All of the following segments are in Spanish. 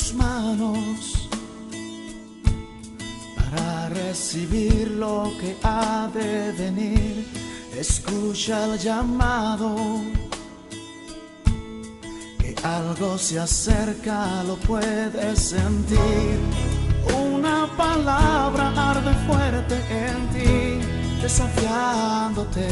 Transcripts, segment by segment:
tus manos para recibir lo que ha de venir. Escucha el llamado, que algo se acerca, lo puedes sentir. Una palabra arde fuerte en ti, desafiándote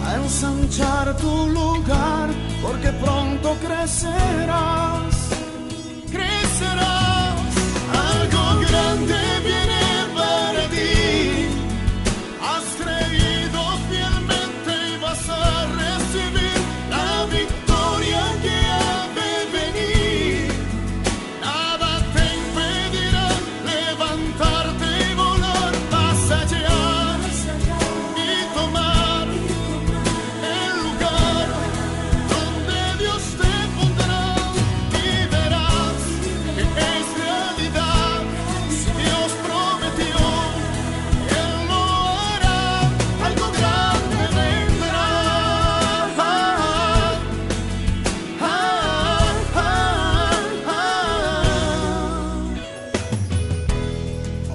a ensanchar tu lugar, porque pronto crecerás, crecerás. Algo grande viene para ti. Has creído fielmente y vas a recibir la victoria que ha de venir. Nada te impedirá levantarte y volar más allá y tomar el lugar donde Dios te pondrá, y verás que es realidad. Si Dios prometió, Él lo hará. Algo grande vendrá.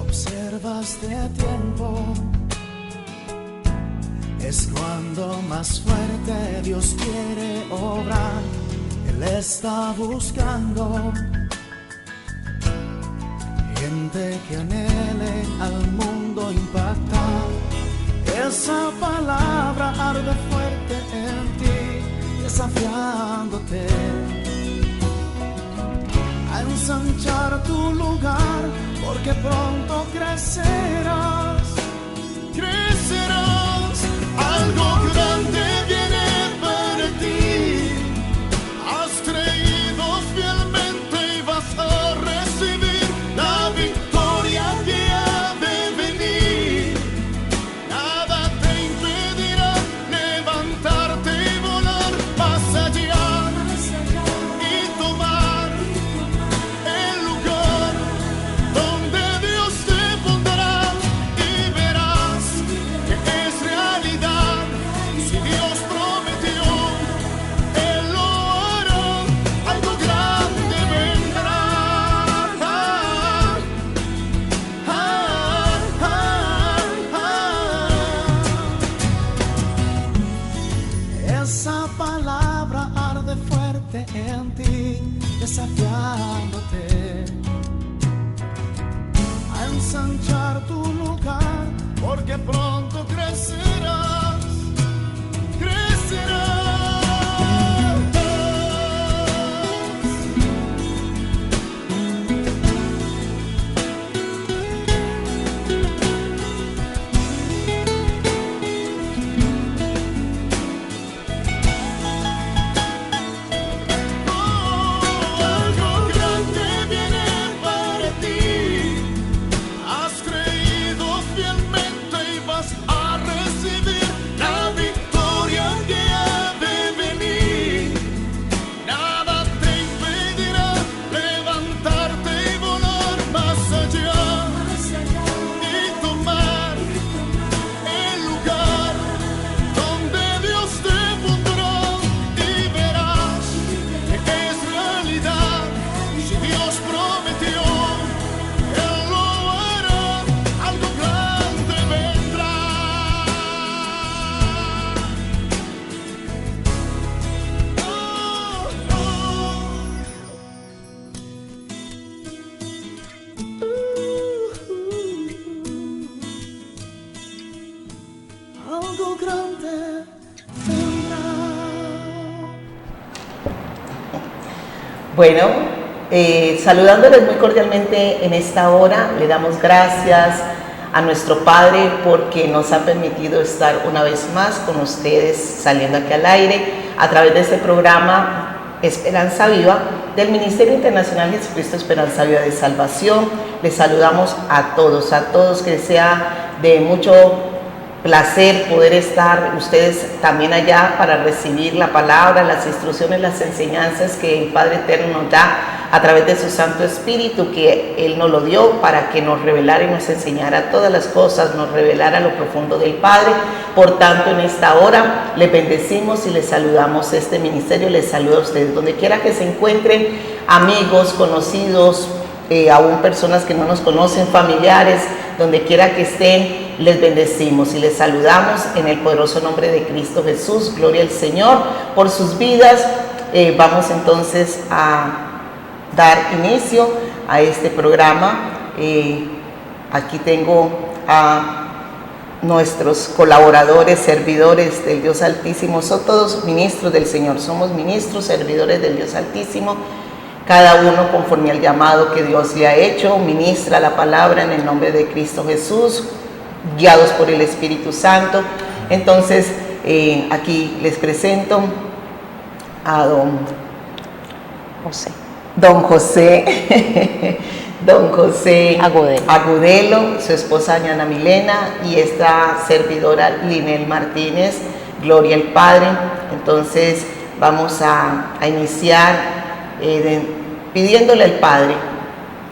Observas de tiempo, es cuando más fuerte Dios quiere obrar. Él está buscando gente que anhele al mundo impactar. Esa palabra arde fuerte en ti, desafiándote a ensanchar tu lugar, porque pronto crecerás, crecerás. Algo grande viene para ti. Has creído fielmente y vas a recibir la victoria que ha de venir. Nada te impedirá levantarte y volar más allá y tomar el lugar donde Dios te pondrá, y verás que es realidad. Si Dios prometió, Él lo hará. Algo grande vendrá. Esa palabra arde fuerte en ti, desafiándote a ensanchar tu lugar, porque pronto crecerás, crecerás. Algo grande viene para ti. Has creído fielmente y vas a recibir la victoria que ha de venir. Nada te impedirá levantarte y volar más allá y tomar el lugar donde Dios te pondrá, y verás que es realidad. Si Dios prometió, Él lo hará. Algo grande vendrá. Algo grande vendrá. Bueno, saludándoles muy cordialmente en esta hora, le damos gracias a nuestro Padre porque nos ha permitido estar una vez más con ustedes saliendo aquí al aire a través de este programa Esperanza Viva del Ministerio Internacional Jesucristo Esperanza Viva de Salvación. Les saludamos a todos que sea de mucho placer poder estar ustedes también allá para recibir la palabra, las instrucciones, las enseñanzas que el Padre Eterno nos da a través de su Santo Espíritu, que Él nos lo dio para que nos revelara y nos enseñara todas las cosas, nos revelara lo profundo del Padre. Por tanto, en esta hora les bendecimos y les saludamos. Este ministerio les saluda a ustedes, donde quiera que se encuentren, amigos, conocidos, aún personas que no nos conocen, familiares, donde quiera que estén, les bendecimos y les saludamos en el poderoso nombre de Cristo Jesús. Gloria al Señor por sus vidas. Vamos entonces a dar inicio a este programa. Aquí tengo a nuestros colaboradores, servidores del Dios Altísimo. Son todos ministros del Señor, somos ministros, servidores del Dios Altísimo. Cada uno conforme al llamado que Dios le ha hecho, ministra la palabra en el nombre de Cristo Jesús, guiados por el Espíritu Santo. Entonces, aquí les presento a don José Agudelo, su esposa Ana Milena y esta servidora Linel Martínez. Gloria al Padre. Entonces, vamos a iniciar pidiéndole al Padre,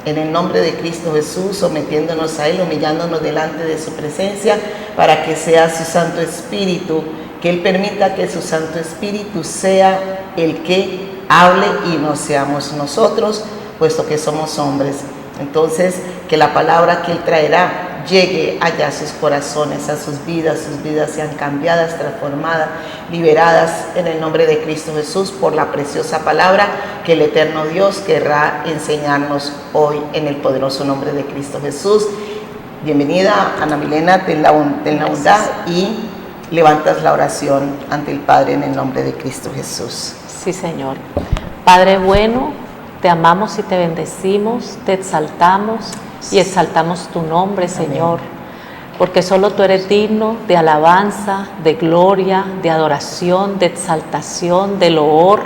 en el nombre de Cristo Jesús, sometiéndonos a Él, humillándonos delante de su presencia, para que sea su Santo Espíritu, que Él permita que su Santo Espíritu sea el que hable y no seamos nosotros, puesto que somos hombres. Entonces, que la palabra que Él traerá llegue allá a sus corazones, a sus vidas sean cambiadas, transformadas, liberadas en el nombre de Cristo Jesús por la preciosa palabra que el eterno Dios querrá enseñarnos hoy en el poderoso nombre de Cristo Jesús. Bienvenida, Ana Milena, ten la bondad y levantas la oración ante el Padre en el nombre de Cristo Jesús. Sí, Señor. Padre bueno, te amamos y te bendecimos, te exaltamos y exaltamos tu nombre, Señor, porque solo tú eres digno de alabanza, de gloria, de adoración, de exaltación, de loor.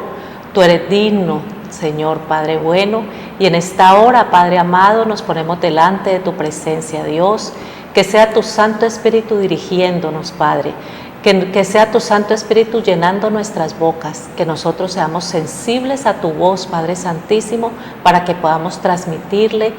Tú eres digno, Señor, Padre bueno, y en esta hora, Padre amado, nos ponemos delante de tu presencia, Dios, que sea tu Santo Espíritu dirigiéndonos, Padre, que sea tu Santo Espíritu llenando nuestras bocas, que nosotros seamos sensibles a tu voz, Padre Santísimo, para que podamos transmitirle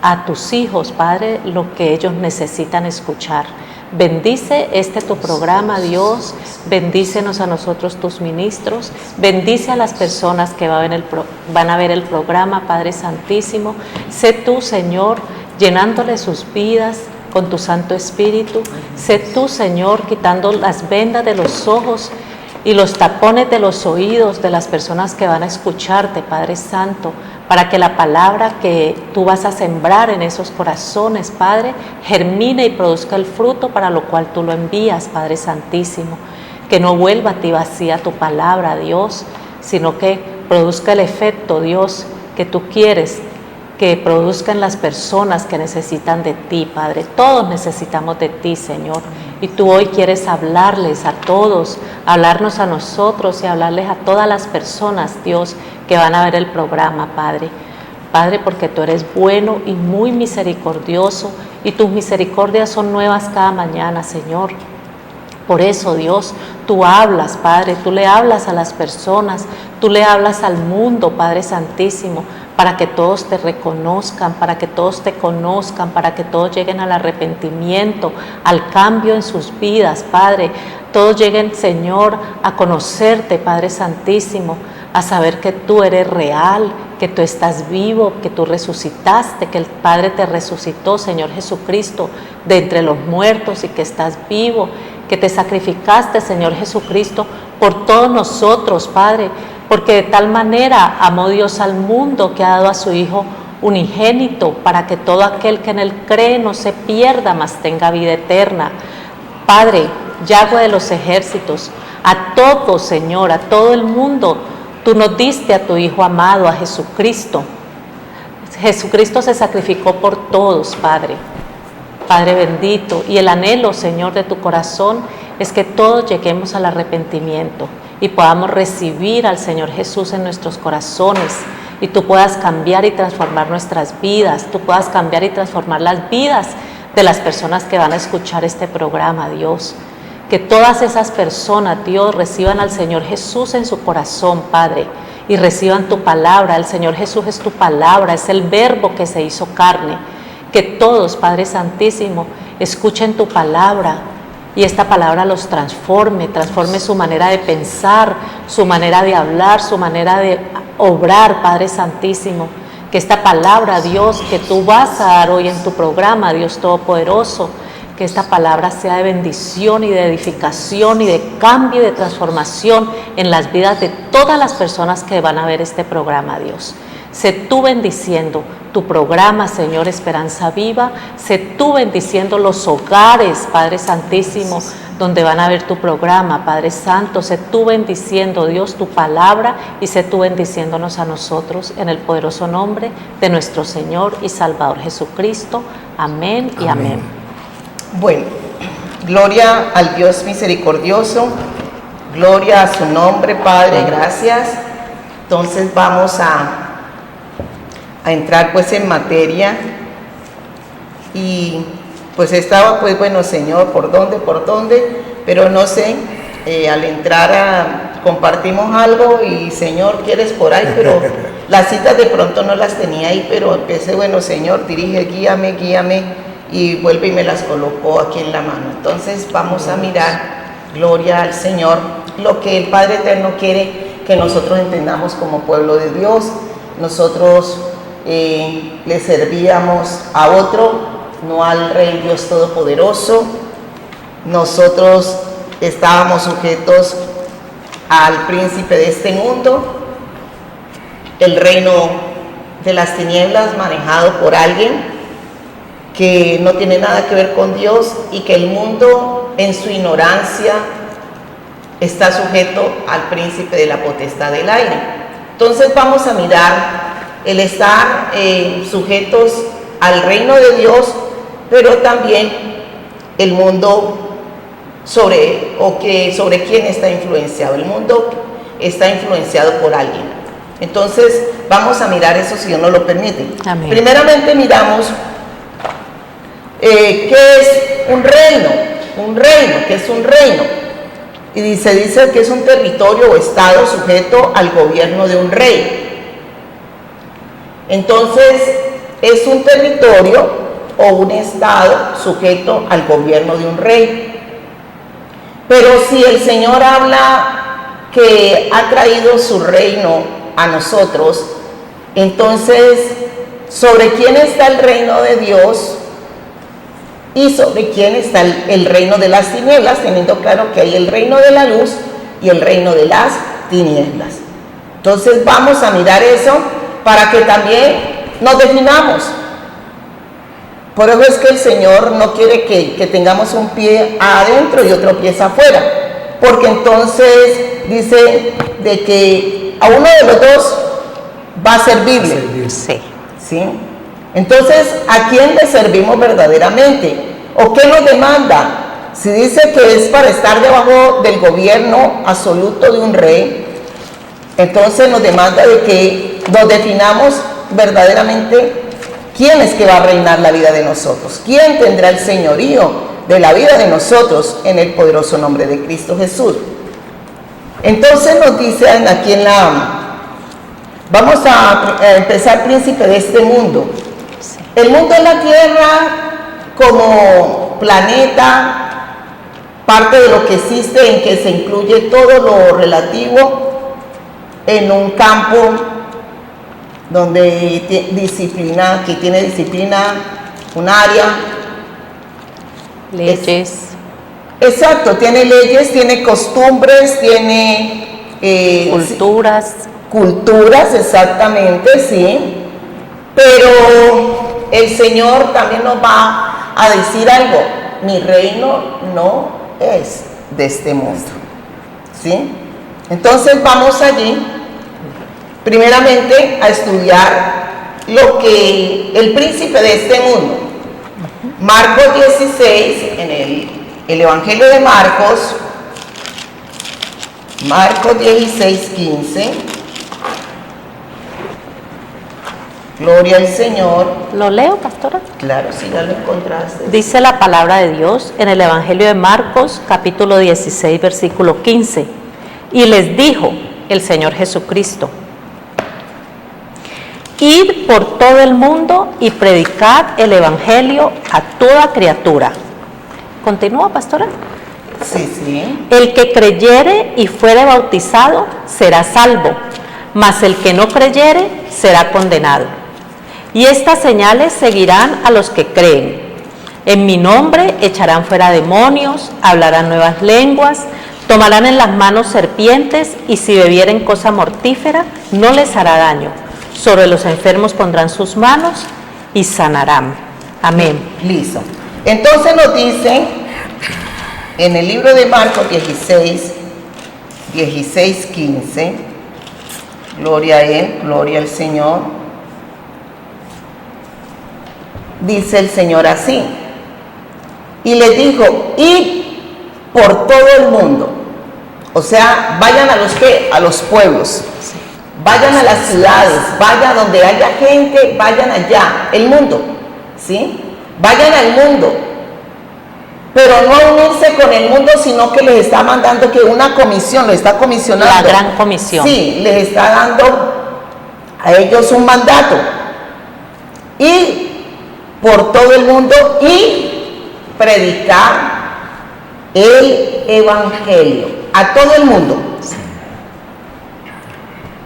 a tus hijos, Padre, lo que ellos necesitan escuchar. Bendice tu programa, Dios, bendícenos a nosotros, tus ministros, bendice a las personas que van a ver el programa, Padre Santísimo. Sé tú, Señor, llenándole sus vidas con tu Santo Espíritu. Sé tú, Señor, quitando las vendas de los ojos y los tapones de los oídos de las personas que van a escucharte, Padre Santo, para que la palabra que tú vas a sembrar en esos corazones, Padre, germine y produzca el fruto para lo cual tú lo envías, Padre Santísimo. Que no vuelva a ti vacía tu palabra, Dios, sino que produzca el efecto, Dios, que tú quieres que produzcan las personas que necesitan de ti, Padre. Todos necesitamos de ti, Señor. Y tú hoy quieres hablarles a todos, hablarnos a nosotros y hablarles a todas las personas, Dios, que van a ver el programa, Padre. Padre, porque tú eres bueno y muy misericordioso y tus misericordias son nuevas cada mañana, Señor. Por eso, Dios, tú hablas, Padre, tú le hablas a las personas, tú le hablas al mundo, Padre Santísimo, para que todos te reconozcan, para que todos te conozcan, para que todos lleguen al arrepentimiento, al cambio en sus vidas, Padre. Todos lleguen, Señor, a conocerte, Padre Santísimo, a saber que tú eres real, que tú estás vivo, que tú resucitaste, que el Padre te resucitó, Señor Jesucristo, de entre los muertos y que estás vivo, que te sacrificaste, Señor Jesucristo, por todos nosotros, Padre, porque de tal manera amó Dios al mundo que ha dado a su Hijo unigénito para que todo aquel que en Él cree no se pierda, mas tenga vida eterna. Padre, Yahweh de los ejércitos, a todos, Señor, a todo el mundo, tú nos diste a tu Hijo amado, a Jesucristo. Jesucristo se sacrificó por todos, Padre. Padre bendito, y el anhelo, Señor, de tu corazón es que todos lleguemos al arrepentimiento y podamos recibir al Señor Jesús en nuestros corazones y tú puedas cambiar y transformar nuestras vidas, tú puedas cambiar y transformar las vidas de las personas que van a escuchar este programa, Dios. Que todas esas personas, Dios, reciban al Señor Jesús en su corazón, Padre, y reciban tu palabra. El Señor Jesús es tu palabra, es el verbo que se hizo carne. Que todos, Padre Santísimo, escuchen tu palabra y esta palabra los transforme su manera de pensar, su manera de hablar, su manera de obrar, Padre Santísimo. Que esta palabra, Dios, que tú vas a dar hoy en tu programa, Dios Todopoderoso, que esta palabra sea de bendición y de edificación y de cambio y de transformación en las vidas de todas las personas que van a ver este programa, Dios. Sé tú bendiciendo tu programa, Señor, Esperanza Viva. Sé tú bendiciendo los hogares, Padre Santísimo, donde van a ver tu programa, Padre Santo. Sé tú bendiciendo, Dios, tu palabra, y sé tú bendiciéndonos a nosotros en el poderoso nombre de nuestro Señor y Salvador Jesucristo. Amén y amén. Bueno, gloria al Dios misericordioso, gloria a su nombre, Padre, gracias. Entonces vamos a entrar pues en materia, y pues estaba pues bueno, Señor, ¿por dónde? Pero no sé, al entrar compartimos algo y Señor, ¿quieres por ahí? Pero las citas de pronto no las tenía ahí, pero empecé, bueno, Señor, dirige, guíame, y vuelve y me las colocó aquí en la mano. Entonces vamos a mirar, gloria al Señor, lo que el Padre Eterno quiere que nosotros entendamos como pueblo de Dios. Nosotros le servíamos a otro, no al Rey Dios Todopoderoso. Nosotros estábamos sujetos al príncipe de este mundo, el reino de las tinieblas manejado por alguien que no tiene nada que ver con Dios, y que el mundo en su ignorancia está sujeto al príncipe de la potestad del aire. Entonces vamos a mirar el estar sujetos al reino de Dios, pero también el mundo sobre quién está influenciado. El mundo está influenciado por alguien. Entonces vamos a mirar eso, si Dios nos lo permite. Amén. Primeramente miramos qué es un reino. ¿Qué es un reino? Y se dice que es un territorio o estado sujeto al gobierno de un rey. Entonces, es un territorio o un estado sujeto al gobierno de un rey. Pero si el Señor habla que ha traído su reino a nosotros, entonces, ¿sobre quién está el reino de Dios y sobre quién está el reino de las tinieblas? Teniendo claro que hay el reino de la luz y el reino de las tinieblas. Entonces, vamos a mirar eso para que también nos definamos. Por eso es que el Señor no quiere que tengamos un pie adentro y otro pie afuera, porque entonces dice de que a uno de los dos va a servirle. ¿Sí? Entonces, ¿a quién le servimos verdaderamente? ¿O qué nos demanda? Si dice que es para estar debajo del gobierno absoluto de un rey, entonces nos demanda de que nos definamos verdaderamente quién es que va a reinar la vida de nosotros, quién tendrá el señorío de la vida de nosotros en el poderoso nombre de Cristo Jesús. Entonces nos dicen aquí vamos a empezar, príncipe de este mundo. El mundo es la tierra como planeta, parte de lo que existe, en que se incluye todo lo relativo en un campo donde tiene disciplina, un área. Leyes. Exacto, tiene leyes, tiene costumbres, tiene culturas, exactamente, sí. Pero el Señor también nos va a decir algo: mi reino no es de este mundo, ¿sí? Entonces vamos allí, primeramente, a estudiar lo que el príncipe de este mundo. Marcos 16, en el Evangelio de Marcos 16, 15. Gloria al Señor. ¿Lo leo, pastora? Claro, si ya lo encontraste. Dice la palabra de Dios en el Evangelio de Marcos, capítulo 16, versículo 15. Y les dijo el Señor Jesucristo: Id por todo el mundo y predicad el evangelio a toda criatura. ¿Continúa, pastora? Sí, sí. El que creyere y fuere bautizado será salvo, mas el que no creyere será condenado. Y estas señales seguirán a los que creen. En mi nombre echarán fuera demonios, hablarán nuevas lenguas, tomarán en las manos serpientes, y si bebieren cosa mortífera no les hará daño. Sobre los enfermos pondrán sus manos y sanarán. Amén. Listo. Entonces nos dice en el libro de Marcos 16, 15, gloria a Él, gloria al Señor. Dice el Señor así, y les dijo, id por todo el mundo. O sea, vayan a los que, a los pueblos, vayan a las ciudades, vayan donde haya gente, vayan allá, el mundo, ¿sí? Vayan al mundo, pero no unirse con el mundo, sino que les está mandando que una comisión, lo está comisionando. La gran comisión. Sí, les está dando a ellos un mandato. Y por todo el mundo y predicar el evangelio a todo el mundo.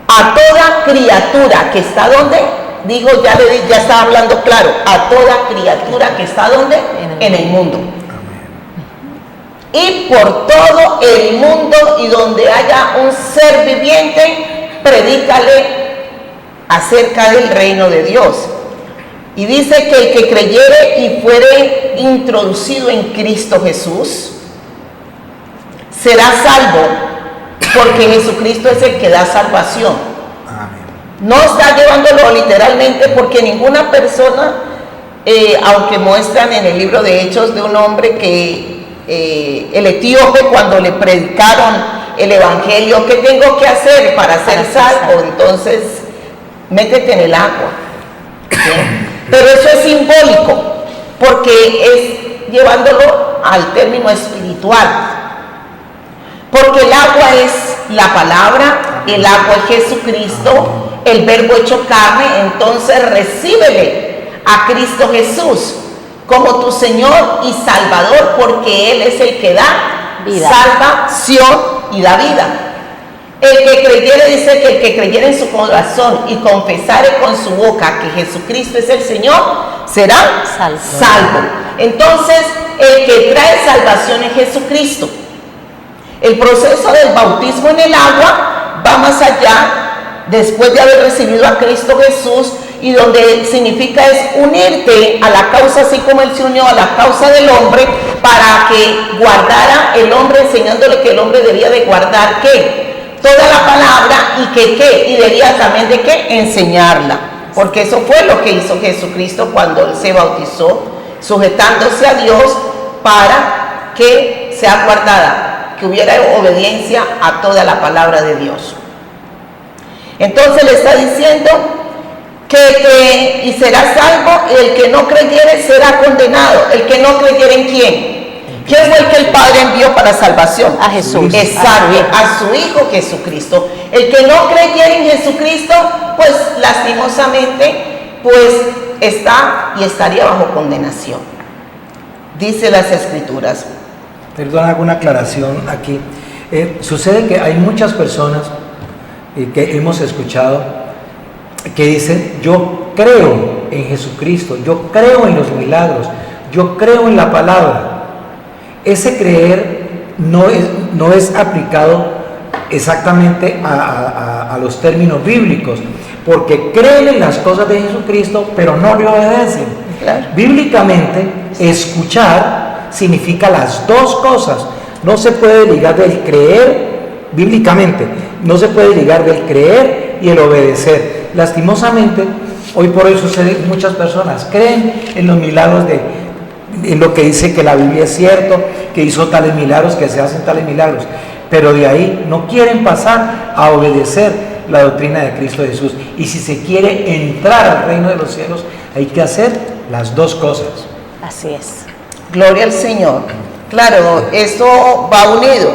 A toda criatura que está donde, dijo, ya estaba hablando claro, a toda criatura que está donde, en el mundo. Y por todo el mundo y donde haya un ser viviente, predícale acerca del reino de Dios. Y dice que el que creyere y fuere introducido en Cristo Jesús será salvo, porque Jesucristo es el que da salvación. Amén. No está llevándolo literalmente, porque ninguna persona, aunque muestran en el libro de Hechos de un hombre que el etíope, cuando le predicaron el evangelio, ¿qué tengo que hacer para ser salvo? Entonces, métete en el agua, ¿sí? Pero eso es simbólico, porque es llevándolo al término espiritual. Porque el agua es la palabra, el agua es Jesucristo, el verbo hecho carne. Entonces recíbele a Cristo Jesús como tu Señor y Salvador, porque Él es el que da vida, salvación y da vida. El que creyere, dice que el que creyere en su corazón y confesare con su boca que Jesucristo es el Señor, será salvo. Entonces, el que trae salvación es Jesucristo. El proceso del bautismo en el agua va más allá, después de haber recibido a Cristo Jesús, y donde significa es unirte a la causa, así como Él se unió a la causa del hombre, para que guardara el hombre, enseñándole que el hombre debía de guardar ¿qué? Toda la palabra, y que ¿qué? Y debía también de ¿qué? Enseñarla, porque eso fue lo que hizo Jesucristo cuando Él se bautizó, sujetándose a Dios para que sea guardada, que hubiera obediencia a toda la palabra de Dios. Entonces le está diciendo que y será salvo, y el que no creyere será condenado. El que no creyere ¿en quién? ¿Quién fue el que el Padre envió para salvación? A Jesús. Exacto, a su Hijo Jesucristo. El que no creyere en Jesucristo, pues lastimosamente, pues está y estaría bajo condenación. Dice las Escrituras. Perdón, hago una aclaración aquí. Sucede que hay muchas personas que hemos escuchado que dicen, yo creo en Jesucristo, yo creo en los milagros, yo creo en la palabra. Ese creer no es aplicado exactamente a los términos bíblicos, porque creen en las cosas de Jesucristo, pero no le obedecen. Claro. Bíblicamente, escuchar significa las dos cosas. No se puede ligar del creer, bíblicamente, no se puede ligar del creer y el obedecer. Lastimosamente, hoy por hoy sucede, muchas personas creen en los milagros en lo que dice que la Biblia es cierto, que hizo tales milagros, que se hacen tales milagros, pero de ahí no quieren pasar a obedecer la doctrina de Cristo Jesús. Y si se quiere entrar al reino de los cielos, hay que hacer las dos cosas. Así es. Gloria al Señor. Claro, esto va unido.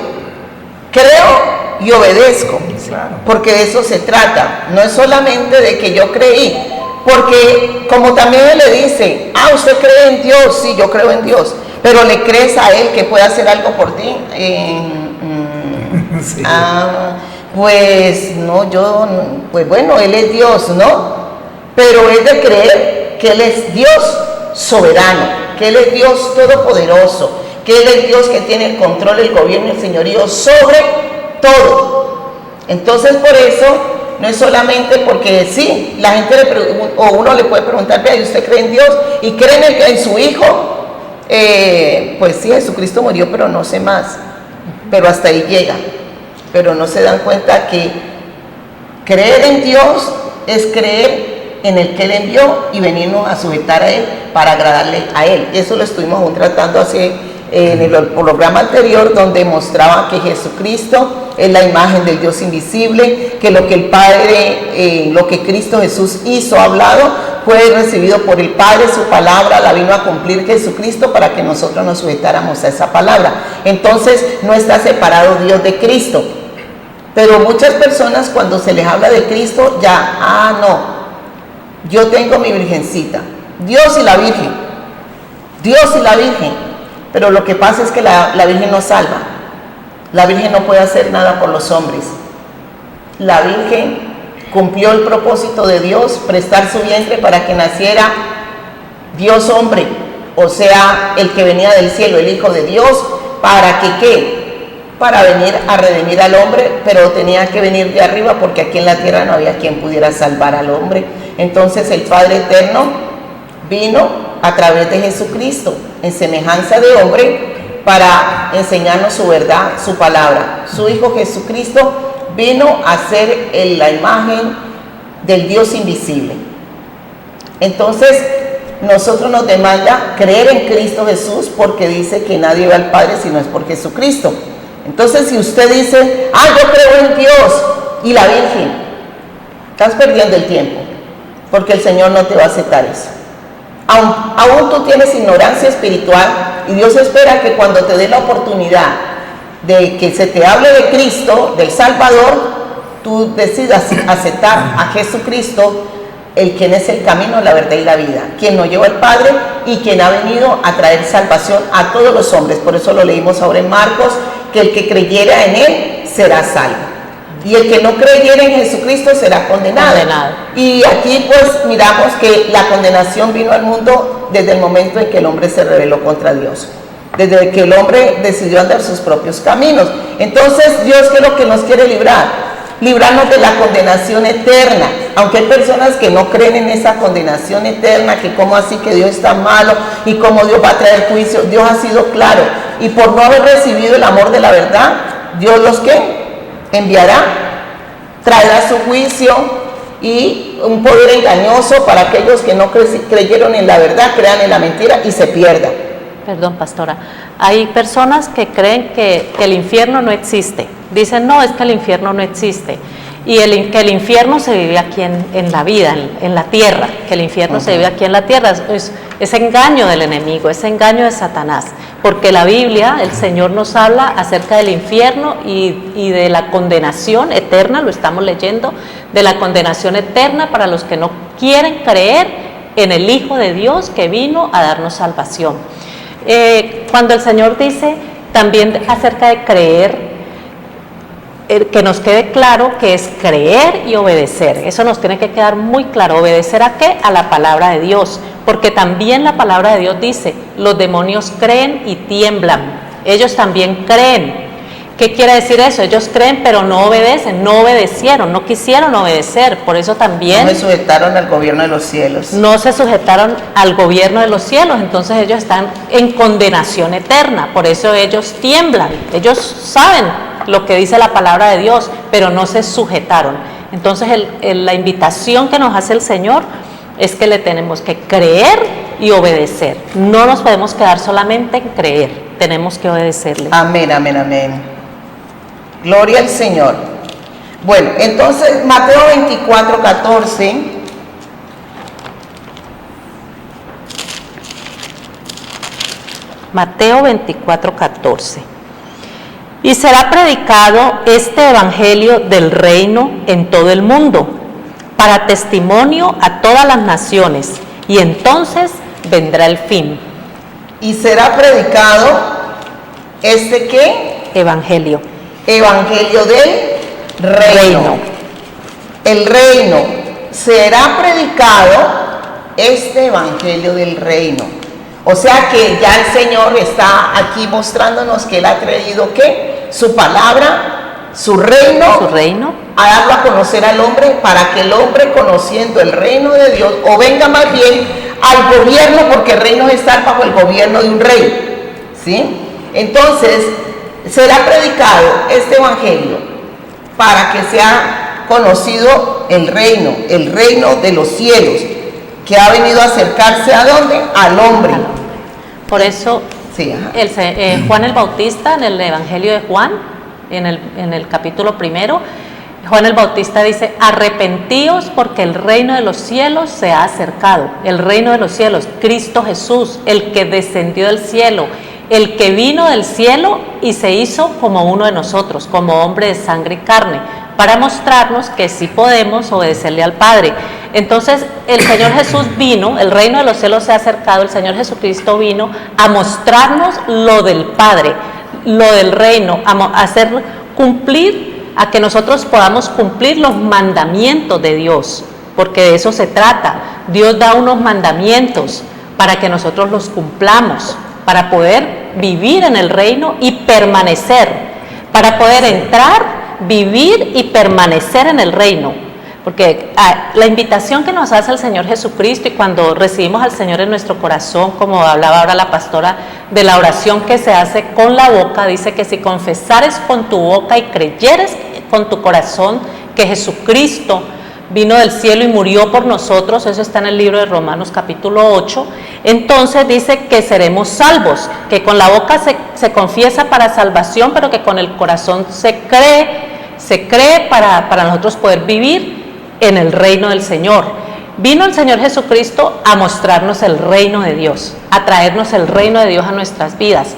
Creo y obedezco. Claro. Porque de eso se trata. No es solamente de que yo creí. Porque como también él le dice, usted cree en Dios, sí, yo creo en Dios. Pero le crees a él que puede hacer algo por ti. Sí. Pues no, pues bueno, él es Dios, ¿no? Pero es de creer que él es Dios soberano, que él es Dios todopoderoso, que él es Dios que tiene el control, el gobierno y el señorío sobre todo. Entonces por eso no es solamente porque sí, la gente o uno le puede preguntar, ¿y usted cree en Dios? Y cree en su Hijo. Pues sí, Jesucristo murió, pero no sé más. Pero hasta ahí llega. Pero no se dan cuenta que creer en Dios es creer en el que Él envió y venirnos a sujetar a Él para agradarle a Él. Eso lo estuvimos aún tratando en el programa anterior, donde mostraba que Jesucristo es la imagen del Dios invisible, que lo que el Padre, lo que Cristo Jesús hizo, hablado, fue recibido por el Padre, su palabra la vino a cumplir Jesucristo para que nosotros nos sujetáramos a esa palabra. Entonces no está separado Dios de Cristo. Pero muchas personas cuando se les habla de Cristo, no, yo tengo mi virgencita, Dios y la Virgen, pero lo que pasa es que la Virgen no salva, la Virgen no puede hacer nada por los hombres, la Virgen cumplió el propósito de Dios, prestar su vientre para que naciera Dios hombre, o sea, el que venía del cielo, el Hijo de Dios, para que ¿qué? Para venir a redimir al hombre, pero tenía que venir de arriba porque aquí en la tierra no había quien pudiera salvar al hombre. Entonces el Padre Eterno vino a través de Jesucristo en semejanza de hombre para enseñarnos su verdad, su palabra. Su Hijo Jesucristo vino a ser la imagen del Dios invisible. Entonces nosotros nos demanda creer en Cristo Jesús porque dice que nadie va al Padre si no es por Jesucristo. Entonces si usted dice, yo creo en Dios y la Virgen, estás perdiendo el tiempo, porque el Señor no te va a aceptar eso. Aún tú tienes ignorancia espiritual y Dios espera que cuando te dé la oportunidad de que se te hable de Cristo, del Salvador, tú decidas aceptar a Jesucristo, el quien es el camino, la verdad y la vida, quien nos lleva al Padre y quien ha venido a traer salvación a todos los hombres. Por eso lo leímos ahora en Marcos, que el que creyera en Él será salvo. Y el que no creyera en Jesucristo será condenado. Y aquí pues miramos que la condenación vino al mundo desde el momento en que el hombre se rebeló contra Dios. Desde que el hombre decidió andar sus propios caminos. Entonces Dios, ¿qué es lo que nos quiere librar? Librarnos de la condenación eterna. Aunque hay personas que no creen en esa condenación eterna, que como así que Dios está malo y como Dios va a traer juicio. Dios ha sido claro. Y por no haber recibido el amor de la verdad, Dios los que enviará, traerá su juicio y un poder engañoso para aquellos que no creyeron en la verdad, crean en la mentira y se pierdan. Perdón, pastora. Hay personas que creen que el infierno no existe. Dicen, no, es que el infierno no existe. Y que el infierno se vive aquí en la vida, en la tierra. Que el infierno se vive aquí en la tierra. Es engaño del enemigo, es engaño de Satanás. Porque la Biblia, el Señor nos habla acerca del infierno y de la condenación eterna, lo estamos leyendo, de la condenación eterna para los que no quieren creer en el Hijo de Dios que vino a darnos salvación. Cuando el Señor dice también acerca de creer, que nos quede claro que es creer y obedecer. Eso nos tiene que quedar muy claro. ¿Obedecer a qué? A la palabra de Dios, porque también la palabra de Dios dice, los demonios creen y tiemblan. Ellos también creen. ¿Qué quiere decir eso? Ellos creen pero no obedecen, no obedecieron, no quisieron obedecer, por eso también... No se sujetaron al gobierno de los cielos. No se sujetaron al gobierno de los cielos, entonces ellos están en condenación eterna, por eso ellos tiemblan, ellos saben lo que dice la palabra de Dios, pero no se sujetaron. Entonces la invitación que nos hace el Señor es que le tenemos que creer y obedecer. No nos podemos quedar solamente en creer, tenemos que obedecerle. Amén, amén, amén. Gloria al Señor. Bueno, entonces Mateo 24, 14. Mateo 24, 14. Y será predicado este evangelio del reino en todo el mundo, para testimonio a todas las naciones, y entonces vendrá el fin. Y será predicado ¿este qué? Evangelio. Evangelio del reino. El reino. Será predicado este evangelio del reino. O sea que ya el Señor está aquí mostrándonos que Él ha traído ¿qué? Su palabra, su reino, a darlo a conocer al hombre, para que el hombre, conociendo el reino de Dios, o venga más bien al gobierno, porque el reino es estar bajo el gobierno de un rey, ¿sí? Entonces, será predicado este evangelio para que sea conocido el reino de los cielos, que ha venido a acercarse ¿a dónde? Al hombre. Por eso, sí, Juan el Bautista, en el Evangelio de Juan, en el capítulo 1, Juan el Bautista dice: arrepentíos porque el reino de los cielos se ha acercado. El reino de los cielos, Cristo Jesús, el que descendió del cielo, el que vino del cielo y se hizo como uno de nosotros, como hombre de sangre y carne, para mostrarnos que sí podemos obedecerle al Padre. Entonces el Señor Jesús vino, el reino de los cielos se ha acercado, el Señor Jesucristo vino a mostrarnos lo del Padre, lo del reino, a hacer cumplir, a que nosotros podamos cumplir los mandamientos de Dios, porque de eso se trata. Dios da unos mandamientos para que nosotros los cumplamos, para poder vivir en el reino y permanecer, para poder entrar, vivir y permanecer en el reino. Porque la invitación que nos hace el Señor Jesucristo, y cuando recibimos al Señor en nuestro corazón, como hablaba ahora la pastora, de la oración que se hace con la boca, dice que si confesares con tu boca y creyeres con tu corazón que Jesucristo vino del cielo y murió por nosotros, eso está en el libro de Romanos capítulo 8, entonces dice que seremos salvos, que con la boca se confiesa para salvación, pero que con el corazón se cree para nosotros poder vivir en el reino del Señor. Vino el Señor Jesucristo a mostrarnos el reino de Dios, a traernos el reino de Dios a nuestras vidas.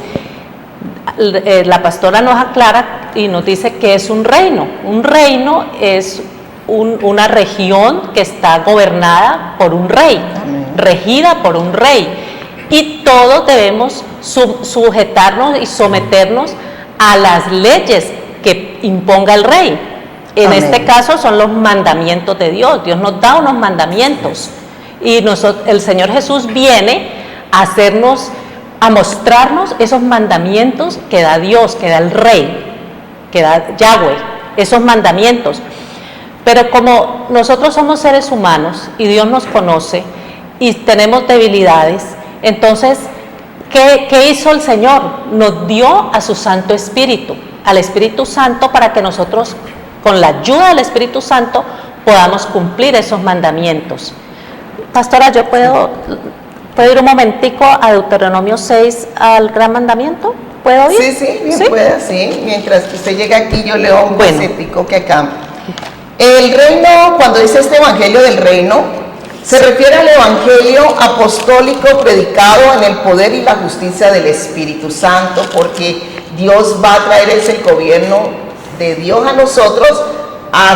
La pastora nos aclara y nos dice que es un reino. Un reino es una región que está gobernada por un rey, regida por un rey, y todos debemos sujetarnos y someternos a las leyes que imponga el rey. En este caso son los mandamientos de Dios. Dios nos da unos mandamientos y el Señor Jesús viene a mostrarnos esos mandamientos que da Dios, que da el Rey, que da Yahweh, esos mandamientos. Pero como nosotros somos seres humanos y Dios nos conoce y tenemos debilidades, entonces, ¿qué hizo el Señor? Nos dio a su Santo Espíritu, al Espíritu Santo, para que nosotros, con la ayuda del Espíritu Santo, podamos cumplir esos mandamientos. Pastora, ¿yo puedo ir un momentico a Deuteronomio 6, al gran mandamiento? ¿Puedo ir? Sí, bien, ¿sí? Pueda, sí. Mientras que usted llega aquí, yo leo un versículo que acá. El reino, cuando dice este evangelio del reino, se refiere al evangelio apostólico predicado en el poder y la justicia del Espíritu Santo, porque Dios va a traer ese gobierno de Dios a nosotros,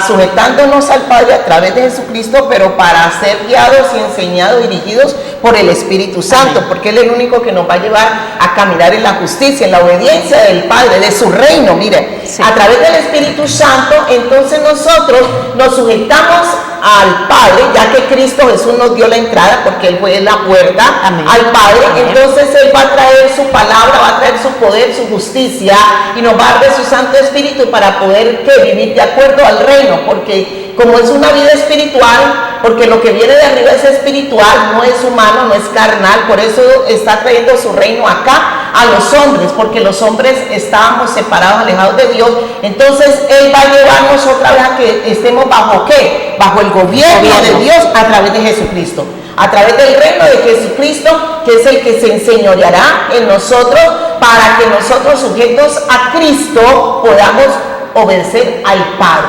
sujetándonos al Padre a través de Jesucristo, pero para ser guiados y enseñados, dirigidos por el Espíritu Santo. Amén. Porque Él es el único que nos va a llevar a caminar en la justicia, en la obediencia del Padre, de su reino. Mire, sí. A través del Espíritu Santo, entonces nosotros nos sujetamos al Padre, ya que Cristo Jesús nos dio la entrada, porque Él fue la puerta. Amén. Al Padre. Amén. Entonces Él va a traer su palabra, va a traer su poder, su justicia, y nos va a dar de su Santo Espíritu para poder vivir de acuerdo al reino, porque como es una vida espiritual, porque lo que viene de arriba es espiritual, no es humano, no es carnal, por eso está trayendo su reino acá a los hombres, porque los hombres estábamos separados, alejados de Dios. Entonces Él va a llevarnos otra vez a que estemos bajo ¿qué? Bajo el gobierno de Dios, a través de Jesucristo, a través del reino de Jesucristo, que es el que se enseñoreará en nosotros, para que nosotros, sujetos a Cristo, podamos obedecer al Padre.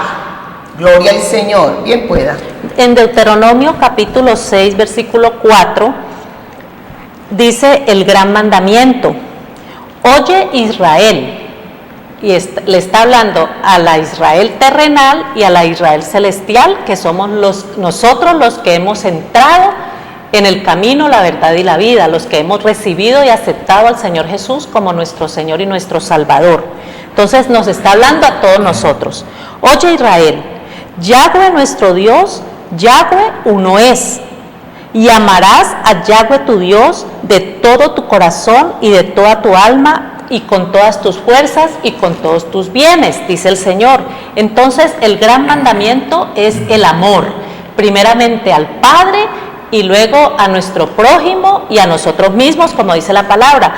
Gloria al Señor. Bien pueda. En Deuteronomio capítulo 6, versículo 4, dice el gran mandamiento: oye Israel, y le está hablando a la Israel terrenal y a la Israel celestial, que somos nosotros los que hemos entrado en el camino, la verdad y la vida, los que hemos recibido y aceptado al Señor Jesús como nuestro Señor y nuestro Salvador. Entonces nos está hablando a todos nosotros. Oye Israel, Yahweh nuestro Dios, Yahweh uno es, y amarás a Yahweh tu Dios de todo tu corazón y de toda tu alma y con todas tus fuerzas y con todos tus bienes, dice el Señor. Entonces el gran mandamiento es el amor, primeramente al Padre y luego a nuestro prójimo y a nosotros mismos, como dice la palabra.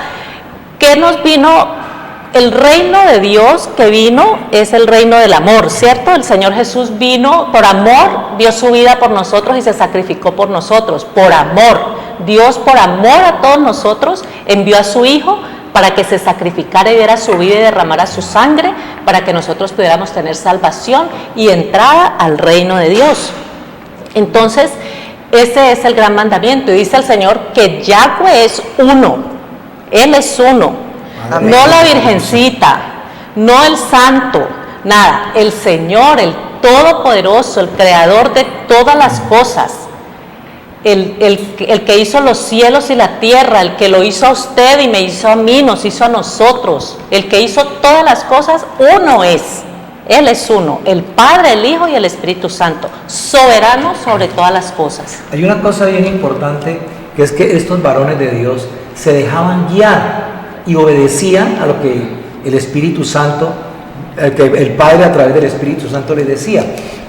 ¿Qué nos vino? El reino de Dios que vino es el reino del amor, ¿cierto? El Señor Jesús vino por amor, dio su vida por nosotros y se sacrificó por nosotros, por amor. Dios, por amor a todos nosotros, envió a su Hijo para que se sacrificara y diera su vida y derramara su sangre para que nosotros pudiéramos tener salvación y entrada al reino de Dios. Entonces, ese es el gran mandamiento. Y dice el Señor que Yahweh es uno, Él es uno. Amén. No la Virgencita, no el Santo, nada. El Señor, el Todopoderoso, el Creador de todas las cosas. El que hizo los cielos y la tierra, el que lo hizo a usted y me hizo a mí, nos hizo a nosotros. El que hizo todas las cosas, uno es. Él es uno, el Padre, el Hijo y el Espíritu Santo, soberano sobre todas las cosas. Hay una cosa bien importante, que es que estos varones de Dios se dejaban guiar y obedecían a lo que el Espíritu Santo, que el Padre a través del Espíritu Santo les decía.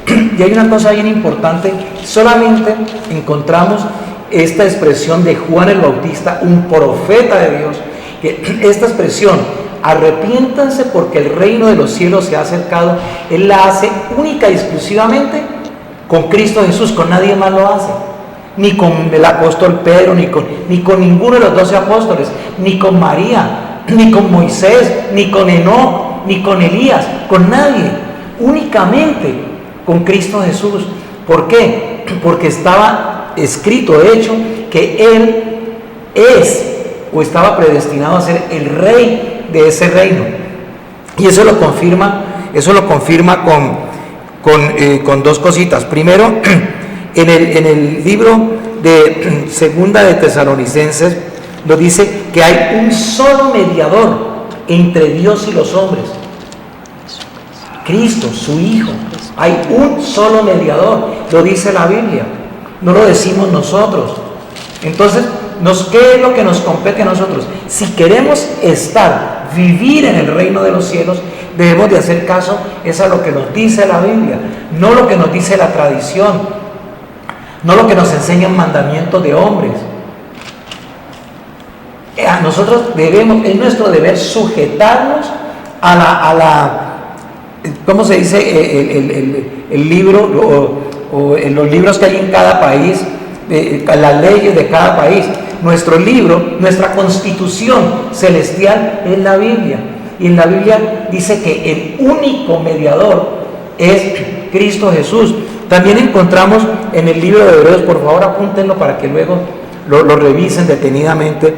Y hay una cosa bien importante, solamente encontramos esta expresión de Juan el Bautista, un profeta de Dios, que esta expresión, arrepiéntanse porque el reino de los cielos se ha acercado, él la hace única y exclusivamente con Cristo Jesús, con nadie más lo hace. Ni con el apóstol Pedro, ni con ninguno de los 12 apóstoles, ni con María, ni con Moisés, ni con Enoc, ni con Elías, con nadie, únicamente con Cristo Jesús. ¿Por qué? Porque estaba escrito, hecho, que Él es o estaba predestinado a ser el rey de ese reino. Y eso lo confirma con dos cositas. Primero, en el libro de Segunda de Tesalonicenses nos dice que hay un solo mediador entre Dios y los hombres, Cristo, su Hijo. Hay un solo mediador, lo dice la Biblia, no lo decimos nosotros. Entonces, ¿qué es lo que nos compete a nosotros? Si queremos vivir en el reino de los cielos, debemos de hacer caso es a lo que nos dice la Biblia, no lo que nos dice la tradición, no lo que nos enseñan mandamientos de hombres. A nosotros es nuestro deber sujetarnos a la ¿cómo se dice? El libro o en los libros que hay en cada país, las leyes de cada país. Nuestro libro, nuestra constitución celestial es la Biblia. Y en la Biblia dice que el único mediador es Cristo Jesús. También encontramos en el libro de Hebreos, por favor apúntenlo para que luego lo revisen detenidamente.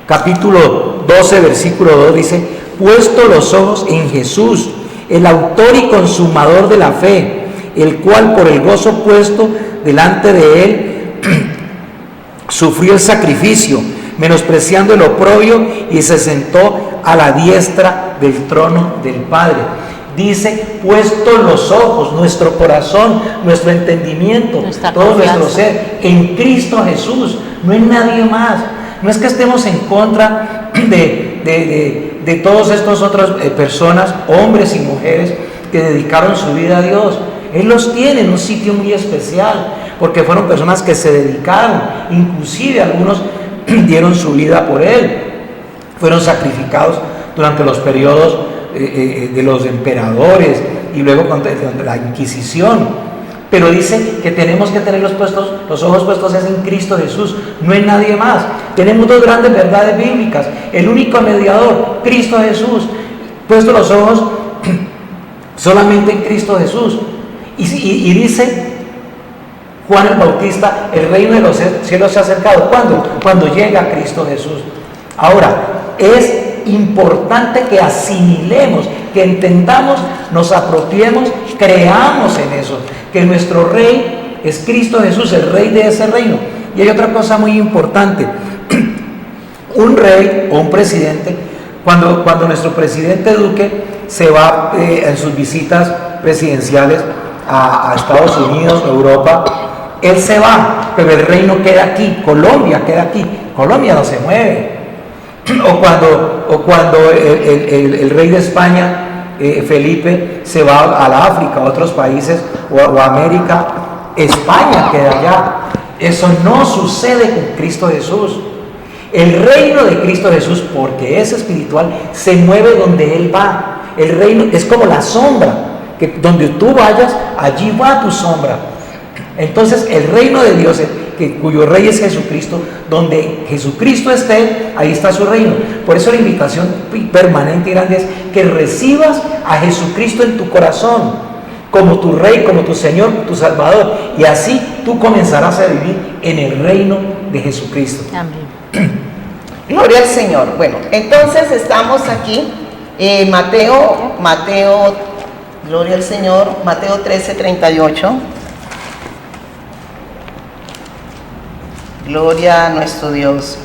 Capítulo 12, versículo 2 dice: puesto los ojos en Jesús, el autor y consumador de la fe, el cual por el gozo puesto delante de él sufrió el sacrificio, menospreciando el oprobio, y se sentó a la diestra del trono del Padre. Dice, puesto los ojos, nuestro corazón, nuestro entendimiento, todo nuestro ser en Cristo Jesús, no en nadie más. No es que estemos en contra de todas estas otras personas, hombres y mujeres, que dedicaron su vida a Dios. Él los tiene en un sitio muy especial, porque fueron personas que se dedicaron, inclusive algunos dieron su vida por Él, fueron sacrificados durante los periodos de los emperadores y luego contra la Inquisición. Pero dice que tenemos que tener los ojos puestos en Cristo Jesús, no en nadie más. Tenemos dos grandes verdades bíblicas: el único mediador, Cristo Jesús, puesto los ojos solamente en Cristo Jesús. Y dice Juan el Bautista, el reino de los cielos se ha acercado. ¿Cuándo? Cuando llega Cristo Jesús. Ahora, es importante que asimilemos, que entendamos, nos apropiemos, creamos en eso, que nuestro rey es Cristo Jesús, el rey de ese reino. Y hay otra cosa muy importante, un rey o un presidente, cuando nuestro presidente Duque se va en sus visitas presidenciales a Estados Unidos, Europa, él se va, pero el reino queda aquí, Colombia queda aquí, Colombia no se mueve. O cuando el rey de España, Felipe, se va a la África, a otros países o a América, España queda allá. Eso no sucede con Cristo Jesús. El reino de Cristo Jesús, porque es espiritual, se mueve donde Él va. El reino es como la sombra, que donde tú vayas, allí va tu sombra. Entonces el reino de Dios, cuyo rey es Jesucristo, donde Jesucristo esté, ahí está su reino. Por eso la invitación permanente y grande es que recibas a Jesucristo en tu corazón, como tu rey, como tu Señor, tu Salvador, y así tú comenzarás a vivir en el reino de Jesucristo. Amén. Gloria al Señor. Bueno, entonces estamos aquí, Mateo, gloria al Señor, Mateo 13:38. Gloria a nuestro Dios.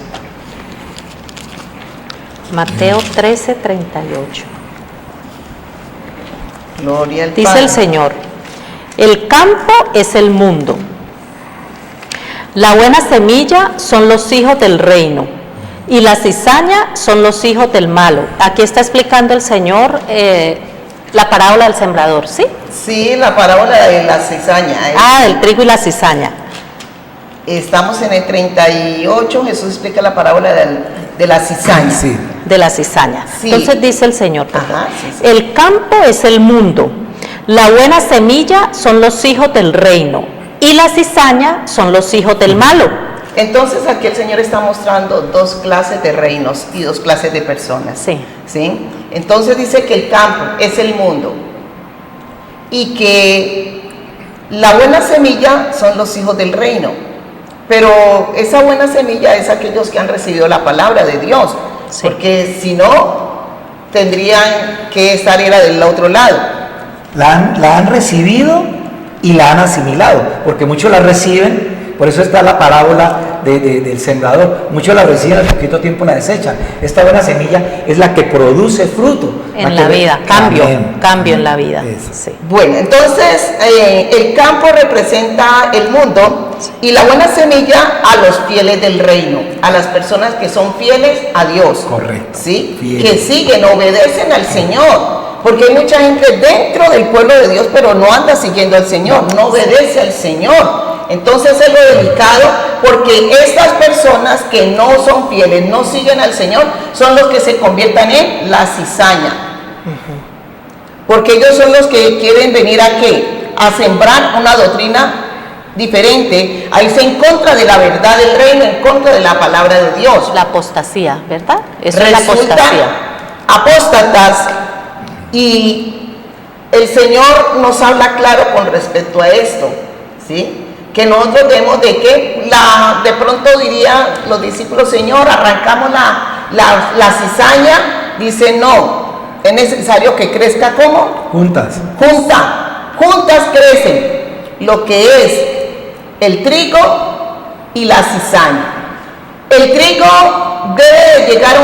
Mateo 13:38. Gloria al Dice Padre. el Señor: el campo es el mundo. La buena semilla son los hijos del reino y la cizaña son los hijos del malo. Aquí está explicando el Señor la parábola del sembrador, ¿sí? Sí, la parábola de la cizaña. Del trigo y la cizaña. Estamos en el 38, Jesús explica la parábola de la cizaña. Sí. De la cizaña. Sí. Entonces dice el Señor, Ajá, sí, sí. el campo es el mundo, la buena semilla son los hijos del reino y la cizaña son los hijos del malo. Entonces aquí el Señor está mostrando dos clases de reinos y dos clases de personas. Sí. ¿Sí? Entonces dice que el campo es el mundo y que la buena semilla son los hijos del reino. Pero esa buena semilla es aquellos que han recibido la palabra de Dios, Sí. porque si no, tendrían que estar del otro lado. La han recibido y la han asimilado, porque muchos la reciben, por eso está la parábola del sembrador, muchos la reciben, al poquito tiempo la desechan. Esta buena semilla es la que produce fruto. En la vida, cambio Amén. en la vida. Eso. Sí. Bueno, entonces el campo representa el mundo y la buena semilla a los fieles del reino, a las personas que son fieles a Dios. Correcto. ¿Sí? Fieles. Que siguen, obedecen al Señor. Porque hay mucha gente dentro del pueblo de Dios, pero no anda siguiendo al Señor, no obedece al Señor. Entonces es lo delicado, porque estas personas que no son fieles, no siguen al Señor, son los que se conviertan en la cizaña. Porque ellos son los que quieren venir a ¿qué? A sembrar una doctrina diferente, a irse en contra de la verdad del reino, en contra de la palabra de Dios. La apostasía, ¿verdad? Eso es la Resulta apostasía. apóstatas, y el Señor nos habla claro con respecto a esto, ¿sí? Que nosotros debemos de pronto diría los discípulos, Señor, arrancamos la cizaña. Dice, no, es necesario que crezca ¿cómo? Juntas. Juntas crecen lo que es el trigo y la cizaña. El trigo debe llegar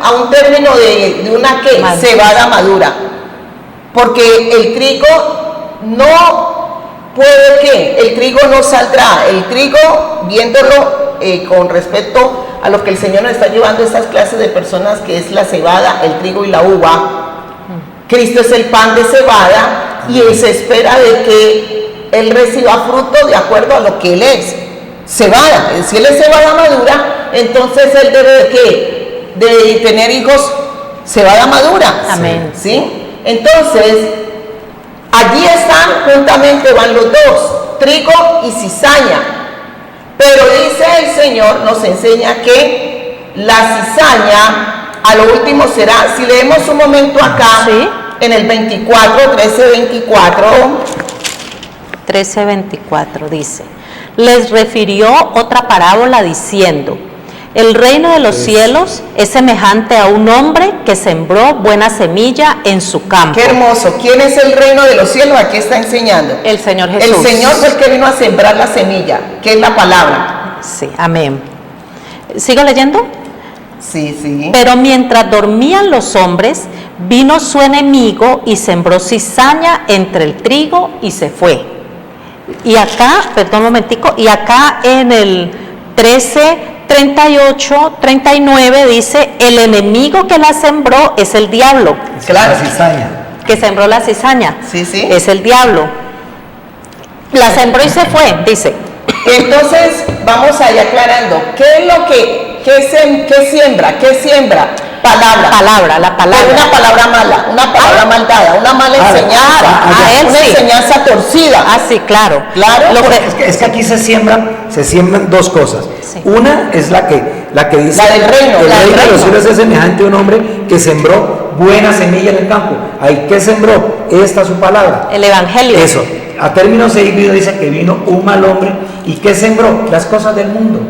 a un término de una cebada madura, porque el trigo no puede el trigo no saldrá. El trigo, viéndolo con respecto a lo que el Señor nos está llevando a estas clases de personas, que es la cebada, el trigo y la uva. Cristo es el pan de cebada y se espera de que Él reciba fruto de acuerdo a lo que Él es. Cebada, si Él es cebada madura, entonces Él debe de tener hijos cebada madura. Amén. ¿Sí? Entonces, allí están, juntamente van los dos, trigo y cizaña. Pero dice el Señor, nos enseña que la cizaña a lo último será, si leemos un momento acá, Sí. en el 13:24. 13:24 dice: les refirió otra parábola diciendo: El reino de los cielos es semejante a un hombre que sembró buena semilla en su campo. Qué hermoso. ¿Quién es el reino de los cielos? Aquí está enseñando. El Señor Jesús. El Señor fue el que vino a sembrar la semilla, que es la palabra. Sí, amén. ¿Sigo leyendo? Sí, sí. Pero mientras dormían los hombres, vino su enemigo y sembró cizaña entre el trigo y se fue. Y acá, perdón un momentico, y acá en el 13:38-39 dice, el enemigo que la sembró es el diablo. Claro. La cizaña. Que sembró la cizaña. Sí, sí. Es el diablo. La sembró y se fue, dice. Entonces, vamos a ir aclarando. ¿Qué es lo que, qué siembra? ¿Qué siembra? Palabra. Palabra, la palabra. Pero una palabra mala, una palabra mal dada, una mala enseñanza, él una sí. enseñanza torcida. Ah, sí, claro. Claro. Lo que- Es que aquí se siembran dos cosas. Sí. Una es la que dice La del reino, el la del reino de los reino. cielos es semejante a un hombre que sembró buena semilla en el campo. Ahí, ¿qué sembró? Esta es su palabra. el evangelio. Eso. A término seguido dice que vino un mal hombre y ¿qué sembró? Las cosas del mundo.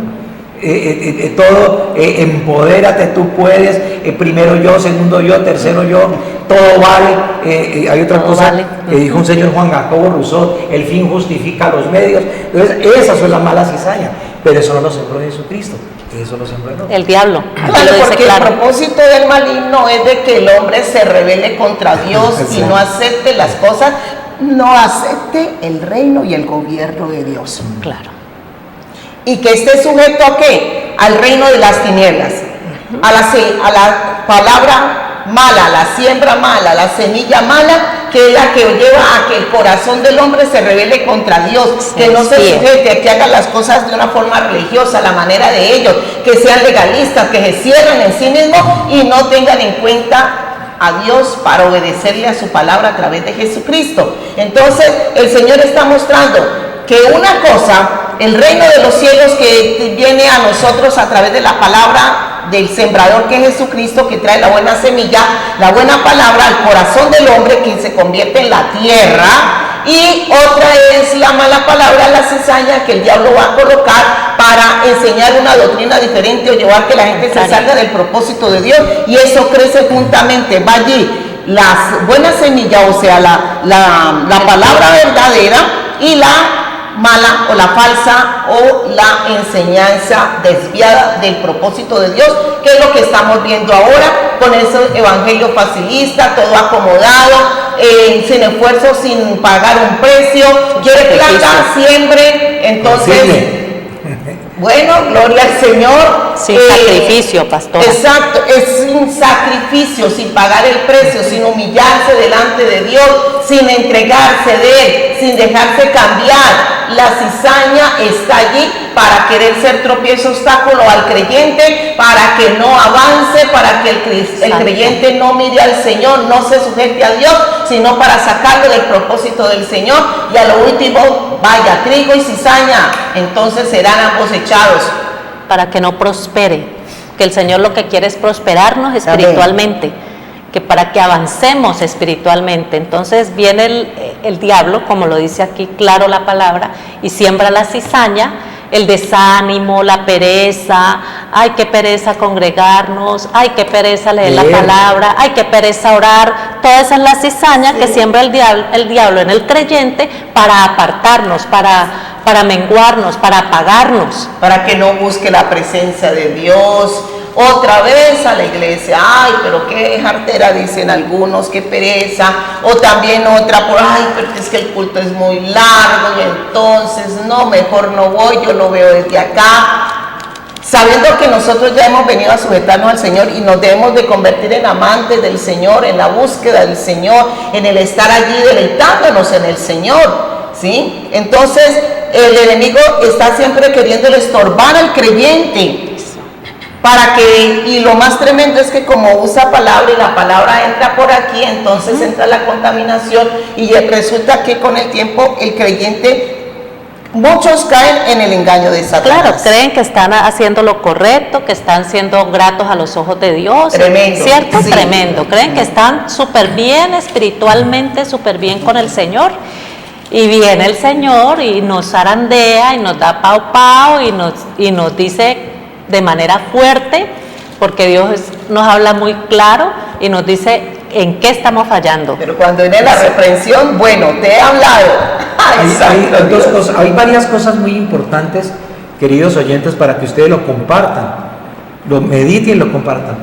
Todo, empodérate, tú puedes, primero yo, segundo yo, tercero yo, todo vale. Hay otra Todo cosa vale. que dijo un señor Juan Jacobo Rousseau, el fin justifica los medios. Entonces, esas son las malas cizañas, pero eso no lo sembró Jesucristo, eso lo sembró el hombre. El diablo. Aquí Claro, lo dice porque claro. el propósito del maligno es de que el hombre se rebele contra Dios y no acepte las cosas, no acepte el reino y el gobierno de Dios. Claro. Y que esté sujeto a qué? Al reino de las tinieblas, a la palabra mala, a la siembra mala, a la semilla mala, que es la que lleva a que el corazón del hombre se rebele contra Dios, que no se sujete a que hagan las cosas de una forma religiosa, a la manera de ellos, que sean legalistas, que se cierren en sí mismos y no tengan en cuenta a Dios para obedecerle a su palabra a través de Jesucristo. Entonces el Señor está mostrando que una cosa, el reino de los cielos que viene a nosotros a través de la palabra del sembrador que es Jesucristo, que trae la buena semilla, la buena palabra al corazón del hombre que se convierte en la tierra, y otra es la mala palabra, la cizaña que el diablo va a colocar para enseñar una doctrina diferente o llevar que la gente se salga del propósito de Dios, y eso crece juntamente, va allí la buena semilla, o sea la palabra verdadera, y la mala o la falsa o la enseñanza desviada del propósito de Dios, que es lo que estamos viendo ahora con ese evangelio facilista, todo acomodado, sin esfuerzo, sin pagar un precio, quiere plata, siembre, entonces bueno, gloria al Señor. Sin sacrificio, pastora. Exacto, es sin sacrificio, sin pagar el precio, sin humillarse delante de Dios, sin entregarse de Él, sin dejarse cambiar. La cizaña está allí para querer ser tropiezo, obstáculo al creyente, para que no avance, para que el creyente no mire al Señor, no se sujete a Dios, sino para sacarlo del propósito del Señor. Y a lo último, vaya, trigo y cizaña, entonces serán ambos echados. Para que no prospere, que el Señor lo que quiere es prosperarnos espiritualmente, que para que avancemos espiritualmente. Entonces viene el diablo, como lo dice aquí claro la palabra, y siembra la cizaña, el desánimo, la pereza. Ay, qué pereza congregarnos, ay, qué pereza leer la palabra, ay, qué pereza orar. Toda esa es la cizaña que siembra el diablo en el creyente para apartarnos, para menguarnos, para apagarnos. Para que no busque la presencia de Dios. Otra vez a la iglesia, ay, pero qué jartera, dicen algunos, qué pereza. O también otra, ay, pero es que el culto es muy largo y entonces no, mejor no voy, yo lo veo desde acá. Sabiendo que nosotros ya hemos venido a sujetarnos al Señor y nos debemos de convertir en amantes del Señor, en la búsqueda del Señor, en el estar allí deleitándonos en el Señor, ¿sí? Entonces el enemigo está siempre queriendo estorbar al creyente. Y lo más tremendo es que como usa palabra y la palabra entra por aquí, entonces entra la contaminación y resulta que con el tiempo el creyente, muchos caen en el engaño de Satanás. Claro, creen que están haciendo lo correcto, que están siendo gratos a los ojos de Dios. Tremendo. ¿Cierto? Sí. Tremendo. Creen que están súper bien espiritualmente, súper bien con el Señor. Y viene el Señor y nos zarandea y nos da pau y nos dice de manera fuerte, porque Dios nos habla muy claro y nos dice en qué estamos fallando. Pero cuando viene la reprensión, bueno, te he hablado. Hay varias cosas muy importantes, queridos oyentes, para que ustedes lo compartan, lo mediten y lo compartan.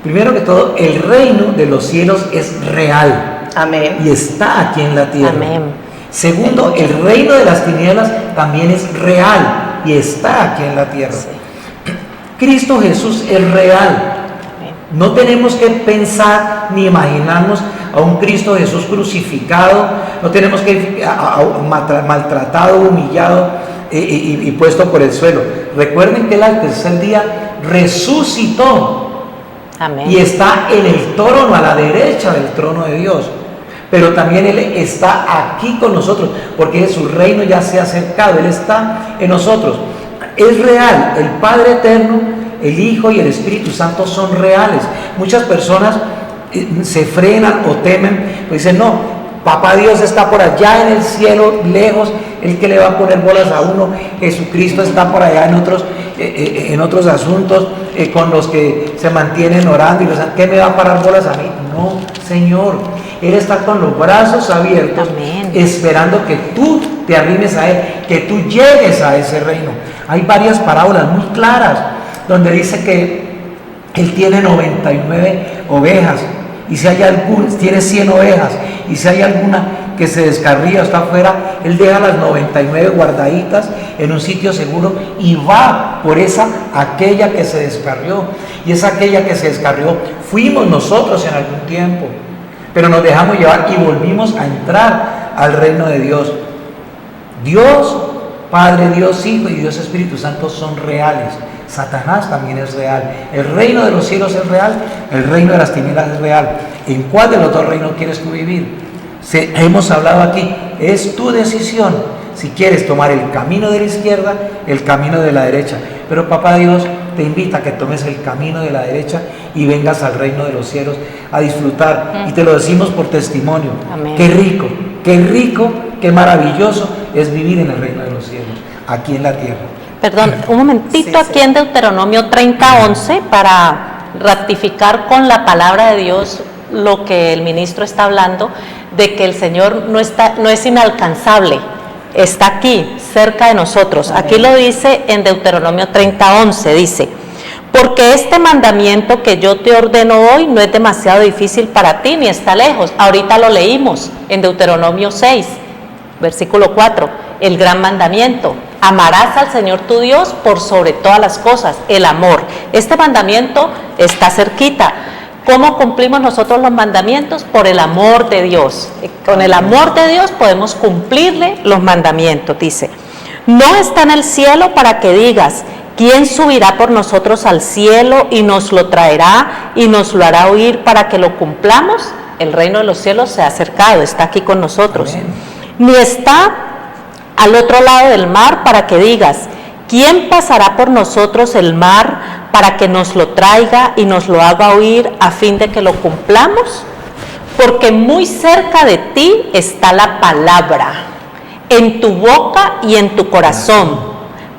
Primero que todo, el reino de los cielos es real. Amén. Y está aquí en la tierra. Amén. Segundo, el reino de las tinieblas también es real y está aquí en la tierra. Sí. Cristo Jesús es real. No tenemos que pensar ni imaginarnos a un Cristo Jesús crucificado, no tenemos que maltratado, humillado y puesto por el suelo. Recuerden que Él al tercer día resucitó. Amén. Y está en el trono, a la derecha del trono de Dios. Pero también Él está aquí con nosotros, porque su reino ya se ha acercado, Él está en nosotros. Es real, el Padre Eterno, el Hijo y el Espíritu Santo son reales. Muchas personas se frenan o temen, pues dicen, no, Papá Dios está por allá en el cielo, lejos, el que le va a poner bolas a uno, Jesucristo está por allá en otros asuntos, con los que se mantienen orando y los, ¿qué me va a parar bolas a mí? No, Señor, Él está con los brazos abiertos, amén, esperando que tú te arrimes a Él, que tú llegues a ese reino. Hay varias parábolas muy claras donde dice que Él tiene 99 ovejas y si hay alguna, tiene 100 ovejas y si hay alguna que se descarría o está afuera, Él deja las 99 guardaditas en un sitio seguro y va por aquella que se descarrió. Y esa aquella que se descarrió fuimos nosotros en algún tiempo, pero nos dejamos llevar y volvimos a entrar al reino de Dios. Dios Padre, Dios Hijo y Dios Espíritu Santo son reales. Satanás también es real. El reino de los cielos es real, el reino de las tinieblas es real. ¿En cuál de los dos reinos quieres tú vivir? Hemos hablado aquí, es tu decisión si quieres tomar el camino de la izquierda, el camino de la derecha. Pero Papá Dios te invita a que tomes el camino de la derecha y vengas al reino de los cielos a disfrutar. Y te lo decimos por testimonio. Amén. Qué rico, qué maravilloso es vivir en el reino de los cielos, aquí en la tierra. Perdón, un momentito, Sí, aquí en Deuteronomio 30:11, para ratificar con la palabra de Dios lo que el ministro está hablando, de que el Señor no es inalcanzable, está aquí, cerca de nosotros. Amén. Aquí lo dice en Deuteronomio 30:11, dice, porque este mandamiento que yo te ordeno hoy no es demasiado difícil para ti, ni está lejos. Ahorita lo leímos en Deuteronomio 6, versículo 4, el gran mandamiento. Amarás al Señor tu Dios por sobre todas las cosas, el amor. Este mandamiento está cerquita. ¿Cómo cumplimos nosotros los mandamientos? Por el amor de Dios. Con el amor de Dios podemos cumplirle los mandamientos, dice. No está en el cielo para que digas, ¿quién subirá por nosotros al cielo y nos lo traerá y nos lo hará oír para que lo cumplamos? El reino de los cielos se ha acercado, está aquí con nosotros. Amén. Ni está al otro lado del mar para que digas, ¿quién pasará por nosotros el mar para que nos lo traiga y nos lo haga oír a fin de que lo cumplamos? Porque muy cerca de ti está la palabra, en tu boca y en tu corazón,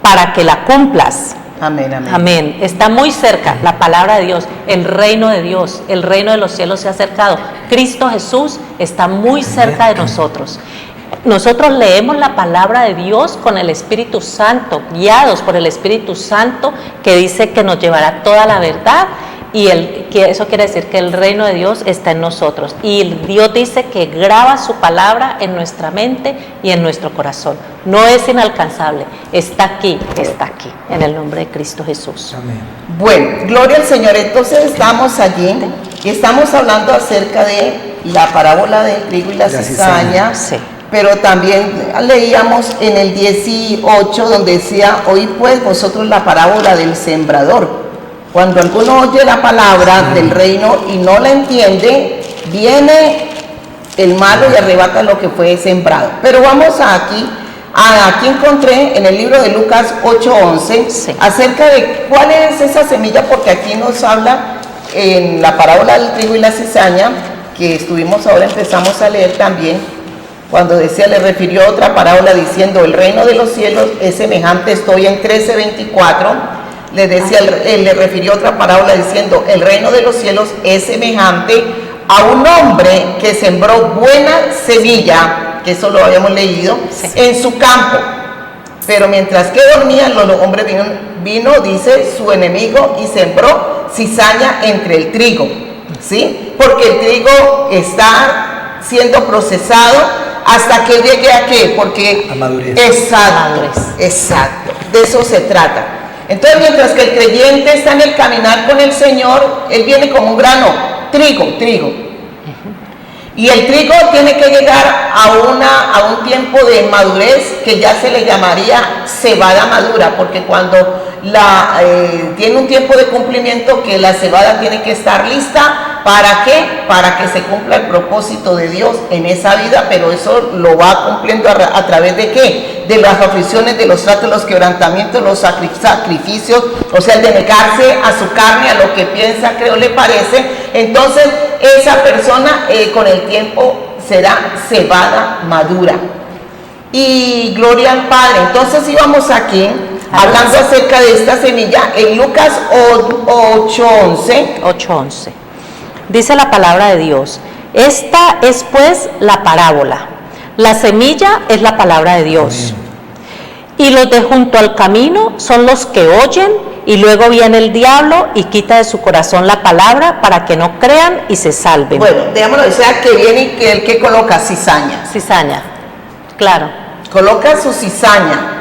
para que la cumplas. Amén, amén. Amén. Está muy cerca la palabra de Dios, el reino de Dios, el reino de los cielos se ha acercado. Cristo Jesús está muy cerca de nosotros. Nosotros leemos la palabra de Dios con el Espíritu Santo, guiados por el Espíritu Santo, que dice que nos llevará toda la verdad, y que eso quiere decir que el reino de Dios está en nosotros. Y Dios dice que graba su palabra en nuestra mente y en nuestro corazón. No es inalcanzable, está aquí, en el nombre de Cristo Jesús. Amén. Bueno, gloria al Señor. Entonces estamos allí y estamos hablando acerca de la parábola del trigo y la cizaña. Sí. Pero también leíamos en el 18 donde decía, oí pues vosotros la parábola del sembrador. Cuando alguno oye la palabra del reino y no la entiende, viene el malo y arrebata lo que fue sembrado. Pero vamos aquí encontré en el libro de Lucas 8:11 Sí. acerca de cuál es esa semilla, porque aquí nos habla en la parábola del trigo y la cizaña, que empezamos a leer también. Cuando decía, le refirió otra parábola diciendo, el reino de los cielos es semejante, estoy en 13:24, Le decía, él le refirió otra parábola diciendo, el reino de los cielos es semejante a un hombre que sembró buena semilla, que eso lo habíamos leído, sí, en su campo. Pero mientras que dormían, los hombres vino, dice, su enemigo y sembró cizaña entre el trigo, ¿sí? Porque el trigo está siendo procesado hasta que llegue a qué, porque a madurez. Exacto, exacto, de eso se trata. Entonces, mientras que el creyente está en el caminar con el Señor, él viene como un grano, trigo. Y el trigo tiene que llegar a un tiempo de madurez que ya se le llamaría cebada madura, porque cuando tiene un tiempo de cumplimiento que la cebada tiene que estar lista, ¿para qué? Para que se cumpla el propósito de Dios en esa vida, pero eso lo va cumpliendo a través de ¿qué? De las aflicciones, de los tratos, los quebrantamientos, los sacrificios, o sea, el de negarse a su carne, a lo que piensa, creo, le parece. Entonces, esa persona con el tiempo será cebada madura. Y gloria al Padre. Entonces íbamos aquí hablando acerca de esta semilla en Lucas 8:11. Dice la palabra de Dios: esta es pues la parábola. La semilla es la palabra de Dios. Y los de junto al camino son los que oyen, y luego viene el diablo y quita de su corazón la palabra para que no crean y se salven. Bueno, digámoslo, o sea, que viene y que el que coloca cizaña. Cizaña, claro. Coloca su cizaña.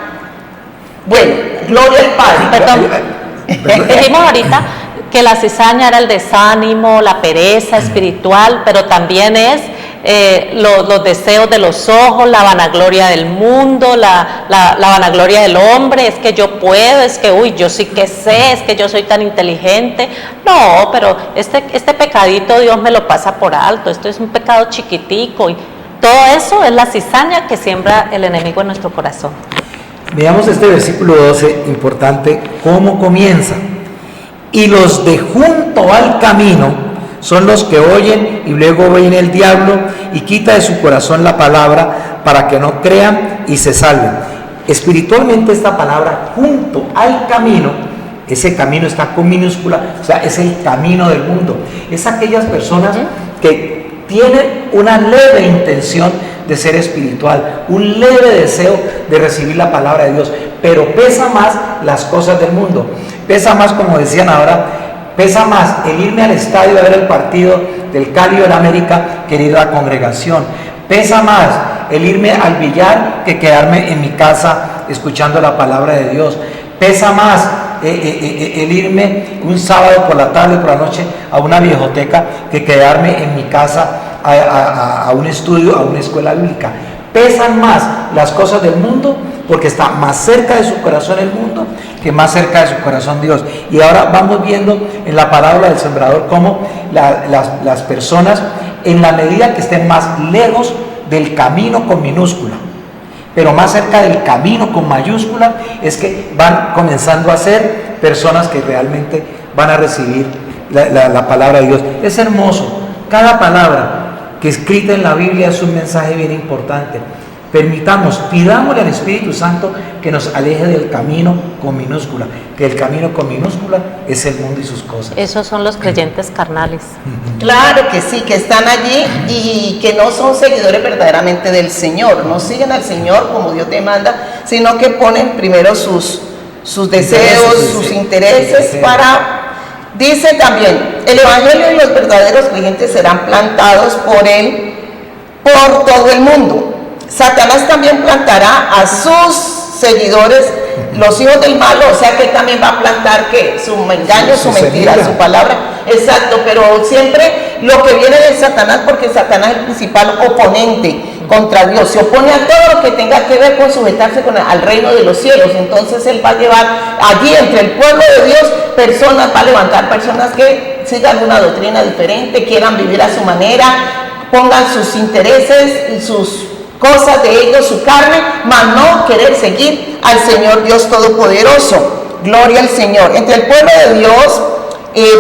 Bueno, gloria al Padre. Perdón. Dijimos ahorita que la cizaña era el desánimo, la pereza espiritual, pero también es los deseos de los ojos, la vanagloria del mundo, la vanagloria del hombre. Es que yo puedo, es que uy, yo sí que sé, es que yo soy tan inteligente. No, pero este pecadito Dios me lo pasa por alto, esto es un pecado chiquitico, y todo eso es la cizaña que siembra el enemigo en nuestro corazón. Veamos este versículo 12, importante, cómo comienza. Y los de junto al camino son los que oyen, y luego viene el diablo y quita de su corazón la palabra para que no crean y se salven. Espiritualmente, esta palabra junto al camino, ese camino está con minúscula, o sea, es el camino del mundo. Es aquellas personas que tienen una leve intención de ser espiritual, un leve deseo de recibir la palabra de Dios, pero pesa más las cosas del mundo, pesa más, como decían ahora, pesa más el irme al estadio a ver el partido del Cali o del América que ir a la congregación, pesa más el irme al billar que quedarme en mi casa escuchando la palabra de Dios, pesa más el irme un sábado por la tarde, por la noche a una viejoteca que quedarme en mi casa a un estudio, a una escuela bíblica. Pesan más las cosas del mundo porque está más cerca de su corazón el mundo que más cerca de su corazón Dios. Y ahora vamos viendo en la parábola del sembrador cómo las personas, en la medida que estén más lejos del camino con minúscula, pero más cerca del camino con mayúscula, es que van comenzando a ser personas que realmente van a recibir la palabra de Dios. Es hermoso, cada palabra que escrita en la Biblia es un mensaje bien importante. Pidámosle al Espíritu Santo que nos aleje del camino con minúscula, que el camino con minúscula es el mundo y sus cosas. Esos son los creyentes carnales. Claro que sí, que están allí y que no son seguidores verdaderamente del Señor, no siguen al Señor como Dios demanda, sino que ponen primero sus deseos, sus intereses para... Dice también, el Evangelio y los verdaderos creyentes serán plantados por Él, por todo el mundo. Satanás también plantará a sus seguidores, los hijos del malo, o sea que él también va a plantar que su engaño, su mentira, su palabra. Exacto, pero siempre lo que viene de Satanás, porque Satanás es el principal oponente contra Dios, se opone a todo lo que tenga que ver con sujetarse al reino de los cielos. Entonces él va a llevar allí entre el pueblo de Dios personas, va a levantar personas que sigan una doctrina diferente, quieran vivir a su manera, pongan sus intereses y sus cosas de ellos, su carne, mas no querer seguir al Señor Dios Todopoderoso. Gloria al Señor. Entre el pueblo de Dios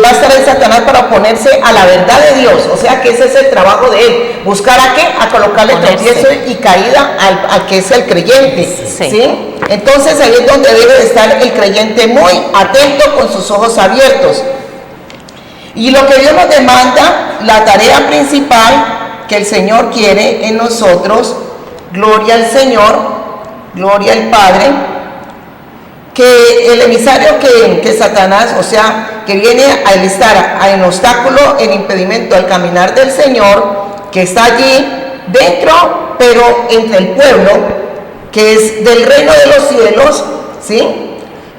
va a estar el Satanás para oponerse a la verdad de Dios, o sea que ese es el trabajo de él, buscar a qué, a colocarle tropiezo y caída al que es el creyente, ¿sí? Entonces ahí es donde debe de estar el creyente muy atento con sus ojos abiertos. Y lo que Dios nos demanda, la tarea principal que el Señor quiere en nosotros, gloria al Señor, gloria al Padre, que el emisario que Satanás, o sea, que viene a estar en obstáculo, en impedimento al caminar del Señor, que está allí dentro, pero entre el pueblo, que es del reino de los cielos, ¿sí?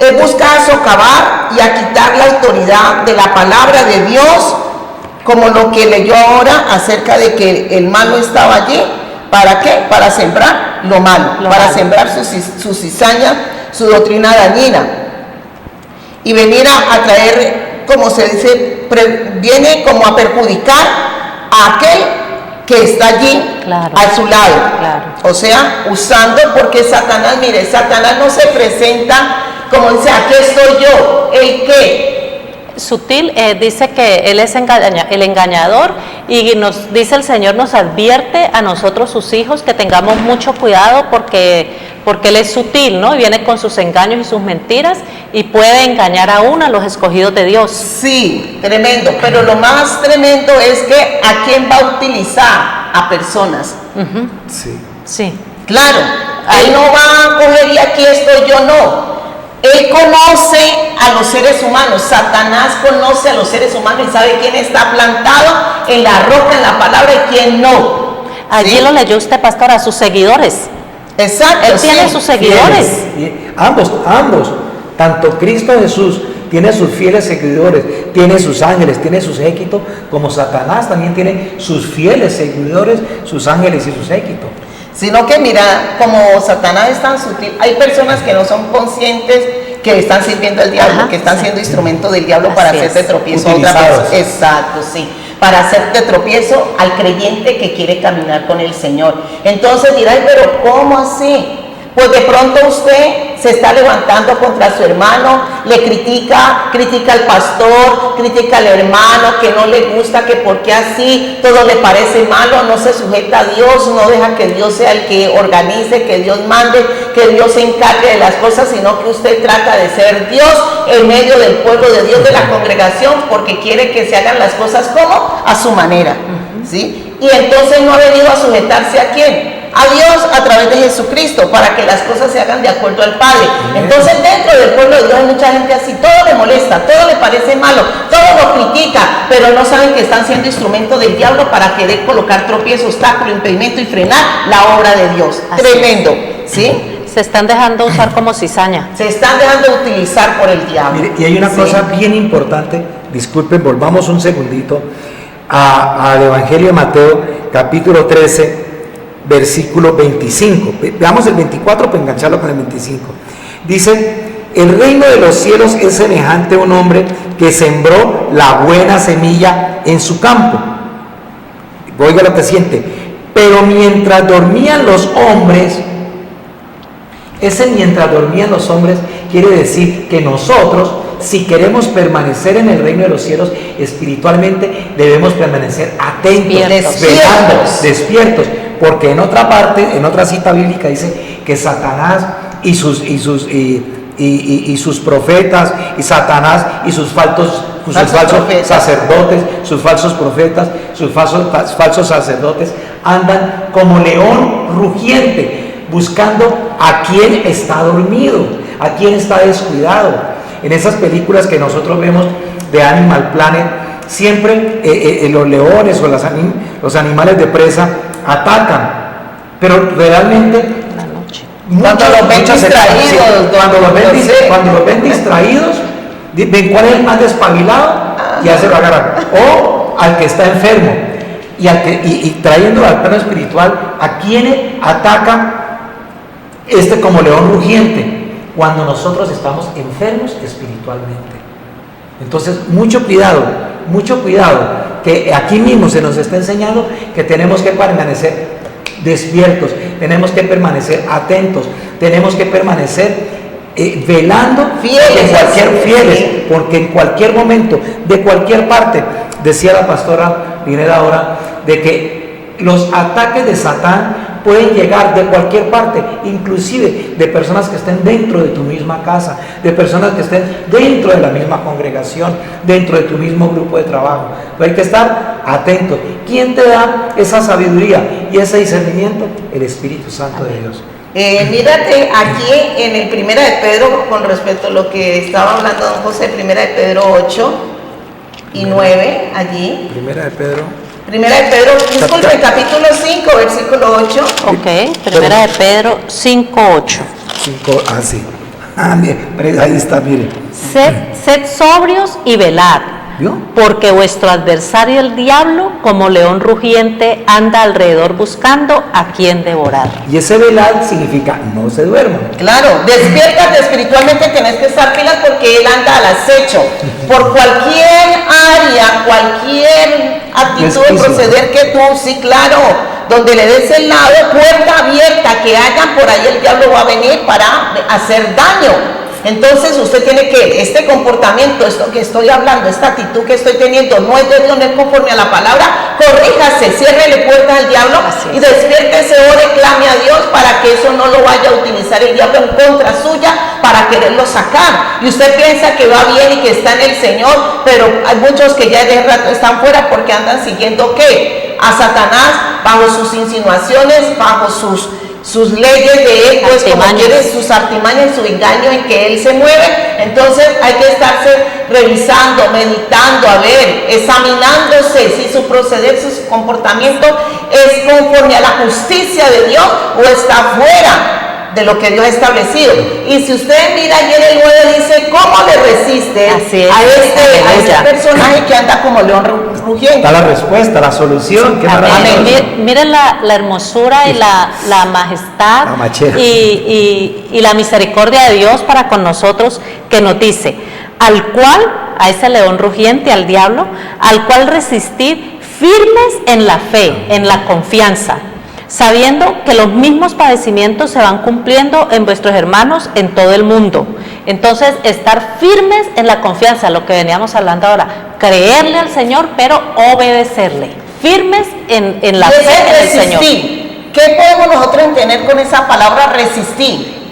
Él busca socavar y a quitar la autoridad de la palabra de Dios, como lo que leyó ahora acerca de que el malo estaba allí. ¿Para qué? Para sembrar lo malo, para sembrar su cizaña, su doctrina dañina. Y venir a traer, como se dice, viene como a perjudicar a aquel que está allí, claro, a su lado, claro. O sea, usando, porque Satanás, mire, Satanás no se presenta como dice, aquí estoy yo, ¿el qué? Sutil, dice que él es el engañador, y nos dice el Señor, nos advierte a nosotros sus hijos que tengamos mucho cuidado porque él es sutil, ¿no? Y viene con sus engaños y sus mentiras y puede engañar aún a los escogidos de Dios. Sí, tremendo, pero lo más tremendo es que a quién va a utilizar, a personas. Uh-huh. Sí. Sí. Claro, él no va a coger y aquí estoy yo, no. Él conoce a los seres humanos, Satanás conoce a los seres humanos y sabe quién está plantado en la roca, en la palabra y quién no. Allí ¿sí? Lo leyó usted, pastor, a sus seguidores. Exacto. Él tiene sus seguidores. Ambos, tanto Cristo Jesús tiene sus fieles seguidores, tiene sus ángeles, tiene su séquito, como Satanás también tiene sus fieles seguidores, sus ángeles y su séquito. Sino que mira, como Satanás es tan sutil, hay personas que no son conscientes que están sirviendo al diablo, ajá, que están siendo instrumento del diablo para hacerte tropiezo a otra persona. Exacto, sí. Para hacerte tropiezo al creyente que quiere caminar con el Señor. Entonces dirás, pero ¿cómo así? Pues de pronto usted se está levantando contra su hermano, le critica al pastor, critica al hermano, que no le gusta, que porque así todo le parece malo, no se sujeta a Dios, no deja que Dios sea el que organice, que Dios mande, que Dios se encargue de las cosas, sino que usted trata de ser Dios en medio del pueblo de Dios, de la congregación, porque quiere que se hagan las cosas como a su manera, ¿sí? Y entonces no ha venido a sujetarse a quién, a Dios a través de Jesucristo, para que las cosas se hagan de acuerdo al Padre. Entonces dentro del pueblo de Dios hay mucha gente así, todo le molesta, todo le parece malo, todo lo critica, pero no saben que están siendo instrumento del diablo para querer colocar tropiezo, obstáculo, impedimento y frenar la obra de Dios. Así tremendo, ¿sí? Se están dejando usar como cizaña. Se están dejando utilizar por el diablo. Mire, y hay una cosa bien importante, disculpen, volvamos un segundito al Evangelio de Mateo, capítulo 13, versículo 25. Veamos el 24 para engancharlo con el 25. Dice, el reino de los cielos es semejante a un hombre que sembró la buena semilla en su campo. Oiga lo que siente. Pero mientras dormían los hombres, ese mientras dormían los hombres quiere decir que nosotros, si queremos permanecer en el reino de los cielos espiritualmente, debemos permanecer atentos, despiertos, porque en otra parte, en otra cita bíblica dice que Satanás y sus profetas, y Satanás y sus falsos sacerdotes, sus falsos profetas, sus falsos sacerdotes andan como león rugiente, buscando a quien está dormido, a quien está descuidado. En esas películas que nosotros vemos de Animal Planet, siempre los leones o los animales de presa atacan, pero realmente cuando los ven distraídos, ven cuál es el más despabilado y ya se lo agarran, o al que está enfermo, y trayéndolo al plano espiritual, a quien ataca como león rugiente, cuando nosotros estamos enfermos espiritualmente. Entonces, mucho cuidado, que aquí mismo se nos está enseñando que tenemos que permanecer despiertos, tenemos que permanecer atentos, tenemos que permanecer velando, fieles, porque en cualquier momento, de cualquier parte, decía la pastora Linera ahora, de que los ataques de Satán pueden llegar de cualquier parte, inclusive de personas que estén dentro de tu misma casa, de personas que estén dentro de la misma congregación, dentro de tu mismo grupo de trabajo. Pero hay que estar atentos. ¿Quién te da esa sabiduría y ese discernimiento? El Espíritu Santo de Dios. Mírate aquí en el Primera de Pedro, con respecto a lo que estaba hablando don José, Primera de Pedro 8 y 9, allí. Primera de Pedro. Primera de Pedro, disculpe, capítulo 5, versículo 8. Ok, Primera de Pedro 5, 8. 5, sí. Mire, ahí está, mire. Sed sobrios y velad, ¿vio? porque vuestro adversario el diablo, como león rugiente, anda alrededor buscando a quien devorar. Y ese velar significa no se duerman. Claro, despiértate espiritualmente, tenés que estar pilas porque él anda al acecho. Por cualquier área, cualquier actitud de proceder que tú, sí, claro, donde le des el lado, puerta abierta que hagan, por ahí el diablo va a venir para hacer daño. Entonces usted tiene que, este comportamiento, esto que estoy hablando, esta actitud que estoy teniendo, no es de Dios, no es conforme a la palabra, corríjase, ciérrele puertas al diablo y despiértese, ore, clame a Dios para que eso no lo vaya a utilizar el diablo en contra suya para quererlo sacar. Y usted piensa que va bien y que está en el Señor, pero hay muchos que ya de rato están fuera porque andan siguiendo ¿qué? A Satanás, bajo sus insinuaciones, bajo sus leyes de él, pues como quiere, sus artimañas, su engaño en que él se mueve. Entonces hay que estarse revisando, meditando, a ver, examinándose si su proceder, su comportamiento es conforme a la justicia de Dios o está fuera de lo que Dios ha establecido. Y si usted mira ayer el 9 dice, ¿cómo le resiste a este personaje que anda como león rugiente? Está la respuesta, la solución. Miren la hermosura y la majestad y la misericordia de Dios para con nosotros, que nos dice, al cual, a ese león rugiente, al diablo, al cual resistid firmes en la fe, en la confianza, sabiendo que los mismos padecimientos se van cumpliendo en vuestros hermanos en todo el mundo. Entonces, estar firmes en la confianza, lo que veníamos hablando ahora, creerle al Señor, pero obedecerle, firmes en la fe en el Señor. ¿Qué podemos nosotros entender con esa palabra resistir?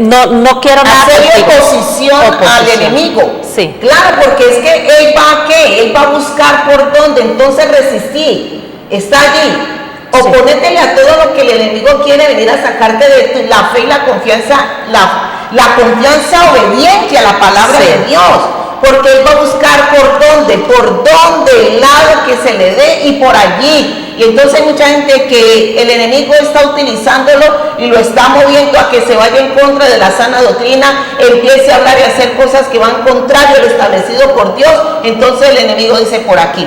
No quiero nada. Hacer oposición al enemigo. Sí. Claro, porque es que él va a ¿qué? Él va a buscar por dónde, entonces resistir, está allí. Oponétele a todo lo que el enemigo quiere venir a sacarte de la fe y la confianza, la confianza obediente a la palabra de Dios, porque él va a buscar por dónde, el lado que se le dé y por allí. Y entonces hay mucha gente que el enemigo está utilizándolo y lo está moviendo a que se vaya en contra de la sana doctrina, empiece a hablar y hacer cosas que van contrario a lo establecido por Dios. Entonces el enemigo dice por aquí.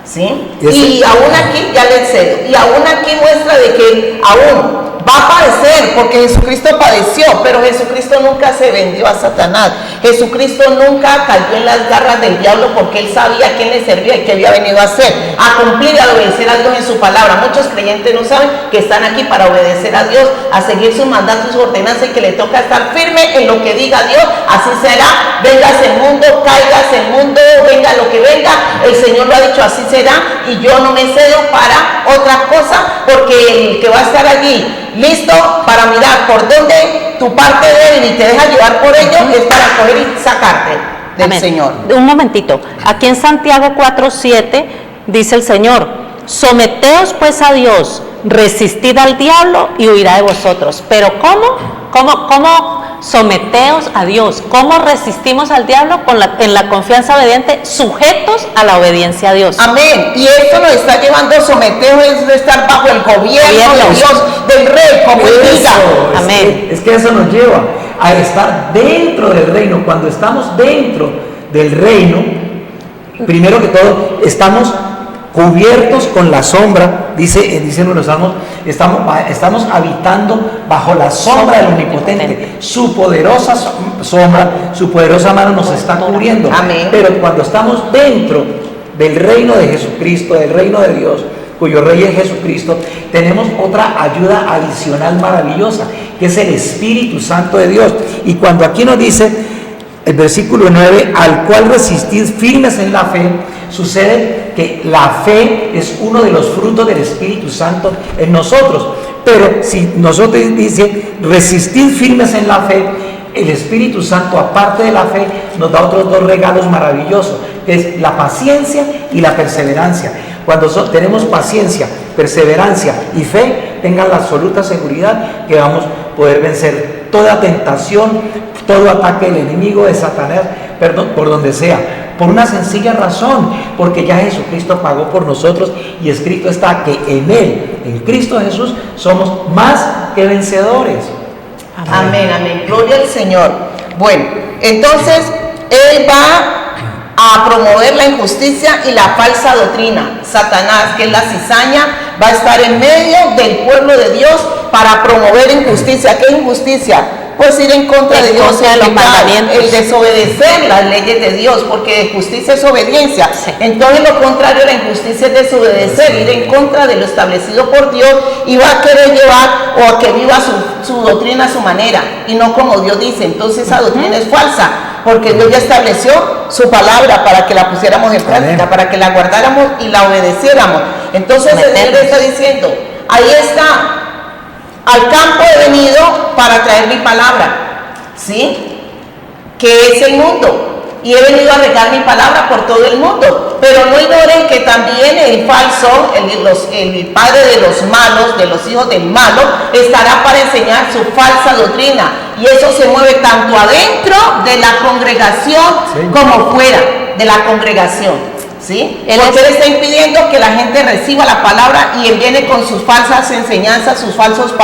¿Sí? Y aún aquí ya le cedo, y aún aquí muestra de que aún va a padecer, porque Jesucristo padeció, pero Jesucristo nunca se vendió a Satanás. Jesucristo nunca cayó en las garras del diablo, porque él sabía a quién le servía y qué había venido a hacer, a cumplir y a obedecer a Dios en su palabra. Muchos creyentes no saben que están aquí para obedecer a Dios, a seguir sus mandatos, sus ordenanzas, y que le toca estar firme en lo que diga Dios. Así será, vengas el mundo, caigas el mundo, venga lo que venga, el Señor lo ha dicho, así será, y yo no me cedo para otra cosa, porque el que va a estar allí listo para mirar por dónde tu parte débil y te deja llevar por ello, es para coger y sacarte del Amén. Señor. Un momentito, aquí en Santiago 4:7 dice el Señor, someteos pues a Dios, resistid al diablo y huirá de vosotros. Pero ¿cómo someteos a Dios? ¿Cómo resistimos al diablo? En la confianza obediente, sujetos a la obediencia a Dios. Amén. Y esto nos está llevando, someteos es de estar bajo el gobierno de Dios, del rey, como diga. Amén. Es que eso nos lleva a estar dentro del reino. Cuando estamos dentro del reino, primero que todo, estamos cubiertos con la sombra, dicen los salmos, estamos habitando bajo la sombra del Omnipotente. Su poderosa sombra, su poderosa mano nos está cubriendo. Amén. Pero cuando estamos dentro del reino de Jesucristo, del reino de Dios, cuyo rey es Jesucristo, tenemos otra ayuda adicional maravillosa, que es el Espíritu Santo de Dios. Y cuando aquí nos dice, el versículo 9, al cual resistid firmes en la fe. Sucede que la fe es uno de los frutos del Espíritu Santo en nosotros, pero si nosotros dice resistid firmes en la fe, el Espíritu Santo, aparte de la fe, nos da otros dos regalos maravillosos, que es la paciencia y la perseverancia. Cuando tenemos paciencia, perseverancia y fe, tengan la absoluta seguridad que vamos a poder vencer toda tentación, todo ataque del enemigo, de Satanás, perdón, por donde sea, por una sencilla razón, porque ya Jesucristo pagó por nosotros y escrito está que en Él, en Cristo Jesús, somos más que vencedores. Amén, amén. Gloria al Señor. Bueno, entonces Él va a promover la injusticia y la falsa doctrina. Satanás, que es la cizaña, va a estar en medio del pueblo de Dios para promover injusticia. ¿Qué injusticia? Pues ir en contra de Dios, el desobedecer las leyes de Dios, porque justicia es obediencia. Sí. Entonces lo contrario a la injusticia es desobedecer, ir en contra de lo establecido por Dios, y va a querer llevar o a que viva su doctrina a su manera y no como Dios dice. Entonces esa doctrina es falsa, porque Dios ya estableció su palabra para que la pusiéramos en práctica, para que la guardáramos y la obedeciéramos. Entonces el Señor está diciendo, ahí está, al campo he venido para traer mi palabra, ¿sí? Que es el mundo, y he venido a regar mi palabra por todo el mundo. Pero no ignoren que también el falso, el padre de los malos, de los hijos del malo, estará para enseñar su falsa doctrina, y eso se mueve tanto adentro de la congregación como fuera de la congregación. ¿Sí? Porque Él está impidiendo que la gente reciba la palabra, y Él viene con sus falsas enseñanzas, sus falsos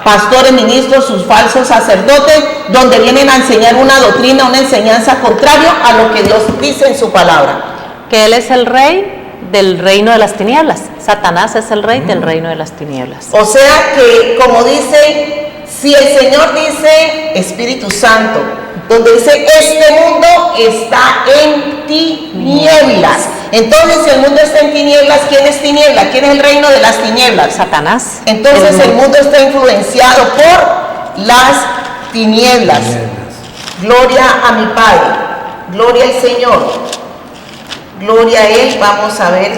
pastores, ministros, sus falsos sacerdotes, donde vienen a enseñar una doctrina, una enseñanza contraria a lo que Dios dice en su palabra. Que Él es el rey del reino de las tinieblas. Satanás es el rey del reino de las tinieblas. O sea que, como dice, si el Señor dice Espíritu Santo, donde dice este mundo está en tinieblas. Entonces, si el mundo está en tinieblas, ¿quién es tiniebla? ¿Quién es el reino de las tinieblas? Satanás. Entonces el mundo está influenciado por las tinieblas. Gloria a mi Padre, gloria al Señor, gloria a Él. Vamos a ver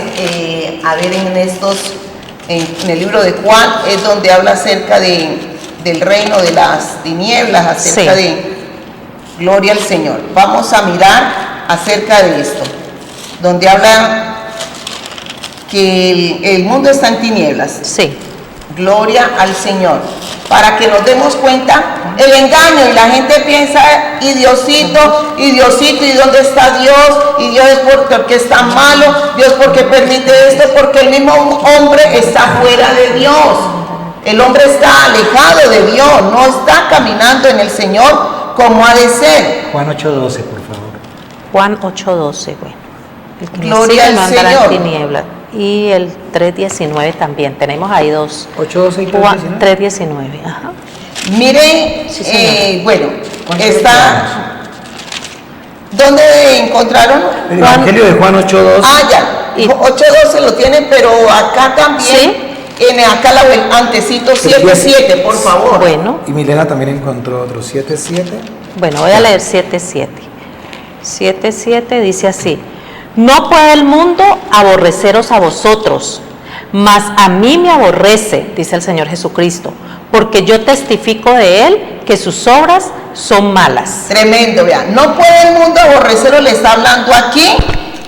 en el libro de Juan, es donde habla acerca del reino de las tinieblas, acerca de gloria al Señor. Vamos a mirar acerca de esto, donde habla que el mundo está en tinieblas. Sí. Gloria al Señor. Para que nos demos cuenta el engaño, y la gente piensa, y Diosito, ¿y dónde está Dios? Y Dios es porque está malo, Dios porque permite esto, porque el mismo hombre está fuera de Dios. El hombre está alejado de Dios, no está caminando en el Señor como ha de ser. Juan 8:12, por favor. Juan 8:12, bueno. El que Gloria al no andará en Señor. tinieblas. Y el 3:19 también. Tenemos ahí dos. 8:12 y 3:19. 3:19, ajá. Miren, Sí, bueno, está... ¿Dónde encontraron? El Evangelio de Juan 8:12. Ah, ya. 8:12 lo tienen, pero acá también. ¿Sí? Acá el antecito 7:7, por favor. Bueno. Y Milena también encontró otro 7:7. Bueno, voy a leer 7:7. 7:7 dice así: no puede el mundo aborreceros a vosotros, mas a mí me aborrece, dice el Señor Jesucristo, porque yo testifico de Él que sus obras son malas. Tremendo, vean. No puede el mundo aborreceros, le está hablando aquí.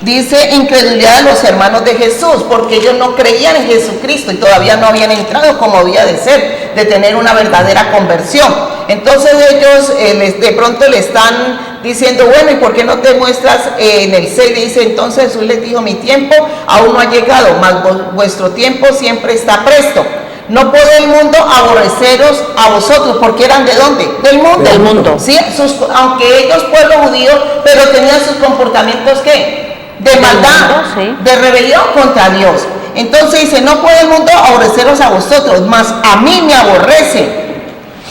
Dice incredulidad de los hermanos de Jesús, porque ellos no creían en Jesucristo y todavía no habían entrado como había de ser, de tener una verdadera conversión. Entonces ellos de pronto le están diciendo, bueno, ¿y por qué no te muestras? En el 6 dice, entonces Jesús les dijo, mi tiempo aún no ha llegado, mas vuestro tiempo siempre está presto. No puede el mundo aborreceros a vosotros, porque eran ¿de dónde? Del mundo. Del mundo. Sí, aunque ellos pueblo judío, pero tenían sus comportamientos ¿qué? De maldad, mundo, sí. De rebelión contra Dios. Entonces dice, no puede el mundo aborreceros a vosotros, mas a mí me aborrece,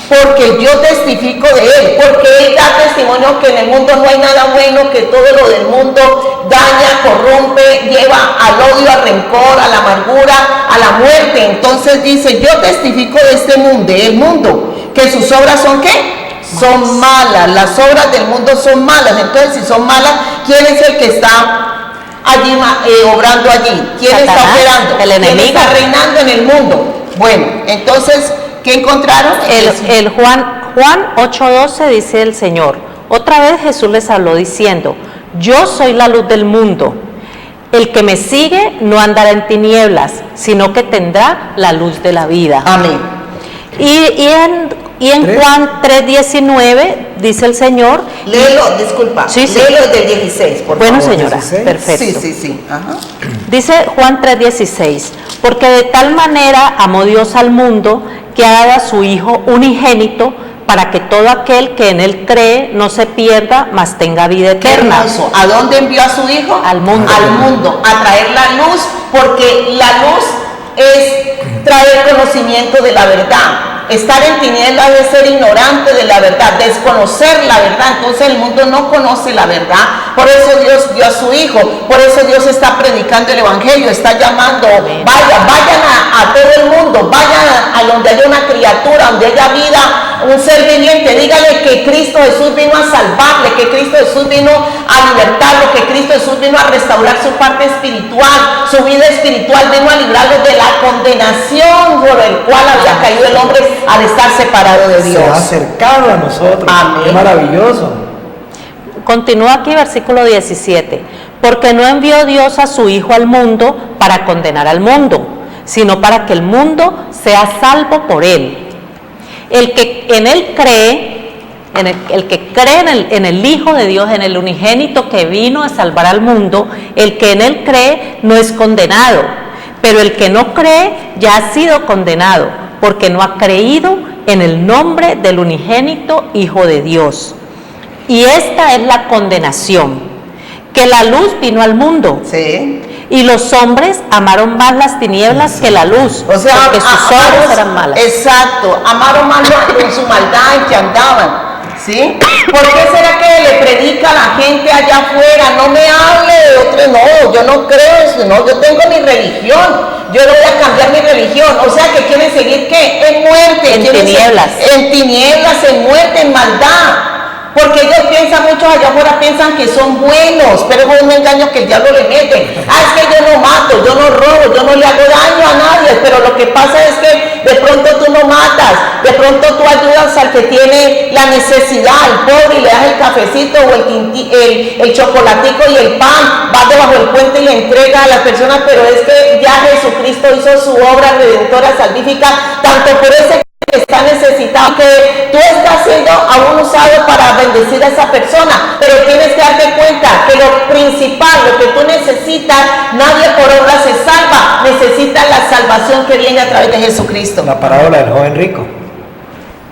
porque yo testifico de Él, porque Él da testimonio que en el mundo no hay nada bueno, que todo lo del mundo daña, corrompe, lleva al odio, al rencor, a la amargura, a la muerte. Entonces dice, yo testifico de este mundo, del mundo, que sus obras son ¿qué? son malas, las obras del mundo son malas. Entonces, si son malas, ¿quién es el que está allí obrando allí? ¿Quién Satanás, está operando? el enemigo. ¿Quién está reinando en el mundo? Bueno, entonces, ¿qué encontraron? El Juan 8:12 dice el Señor. Otra vez Jesús les habló diciendo: yo soy la luz del mundo. El que me sigue no andará en tinieblas, sino que tendrá la luz de la vida. Amén. Y en Juan 3:19 dice el Señor. Léelo, disculpa. Sí, sí. Léelo del 16, por Bueno, favor. señora, 16. perfecto. Sí. Ajá. Dice Juan 3:16, porque de tal manera amó Dios al mundo que ha dado a su Hijo unigénito para que todo aquel que en Él cree no se pierda, mas tenga vida Qué eterna. hermoso. ¿A dónde envió a su Hijo? Al mundo. Al mundo, a traer la luz, porque la luz es traer conocimiento de la verdad. Estar en tinieblas es ser ignorante de la verdad, desconocer la verdad. Entonces el mundo no conoce la verdad. Por eso Dios dio a su Hijo. Por eso Dios está predicando el Evangelio, está llamando. Vayan a todo el mundo, vayan a donde haya una criatura, donde haya vida, un ser viviente. Dígale que Cristo Jesús vino a salvarle, que Cristo Jesús vino a libertarlo, que Cristo Jesús vino a restaurar su parte espiritual, su vida espiritual, vino a librarlo de la condenación por el cual había caído el hombre al estar separado de Dios. Se ha acercado a nosotros. Amén. Qué maravilloso. Continúa aquí versículo 17, porque no envió Dios a su Hijo al mundo para condenar al mundo, sino para que el mundo sea salvo por Él. El que en Él cree, el que cree en el Hijo de Dios, en el unigénito que vino a salvar al mundo, el que en Él cree no es condenado, pero el que no cree ya ha sido condenado, porque no ha creído en el nombre del unigénito Hijo de Dios. Y esta es la condenación, que la luz vino al mundo, Sí. y los hombres amaron más las tinieblas que la luz, O sea, porque sus obras eran malas. Exacto, amaron más con su maldad en que andaban. ¿Sí? ¿Por qué será que le predica a la gente allá afuera? No me hable de otro, no, yo no creo eso, no, yo tengo mi religión, yo no voy a cambiar mi religión. O sea, que quieren seguir ¿qué? En muerte, En tinieblas. en tinieblas, en muerte, en maldad. Porque ellos piensan, muchos allá afuera piensan que son buenos, pero es un engaño que el diablo le mete. Ah, es que yo no mato, yo no robo, yo no le hago daño a nadie, pero lo que pasa es que de pronto tú no matas, de pronto tú ayudas al que tiene la necesidad, al pobre, y le das el cafecito o el chocolatico y el pan, vas debajo del puente y le entregas a las personas, pero es que ya Jesucristo hizo su obra redentora, salvífica, tanto por ese que está necesitado, que tú estás siendo aún usado para bendecir a esa persona, pero tienes que darte cuenta que lo principal, lo que tú necesitas, nadie por obra se salva, necesitas la salvación que viene a través de Jesucristo. La parábola del joven rico.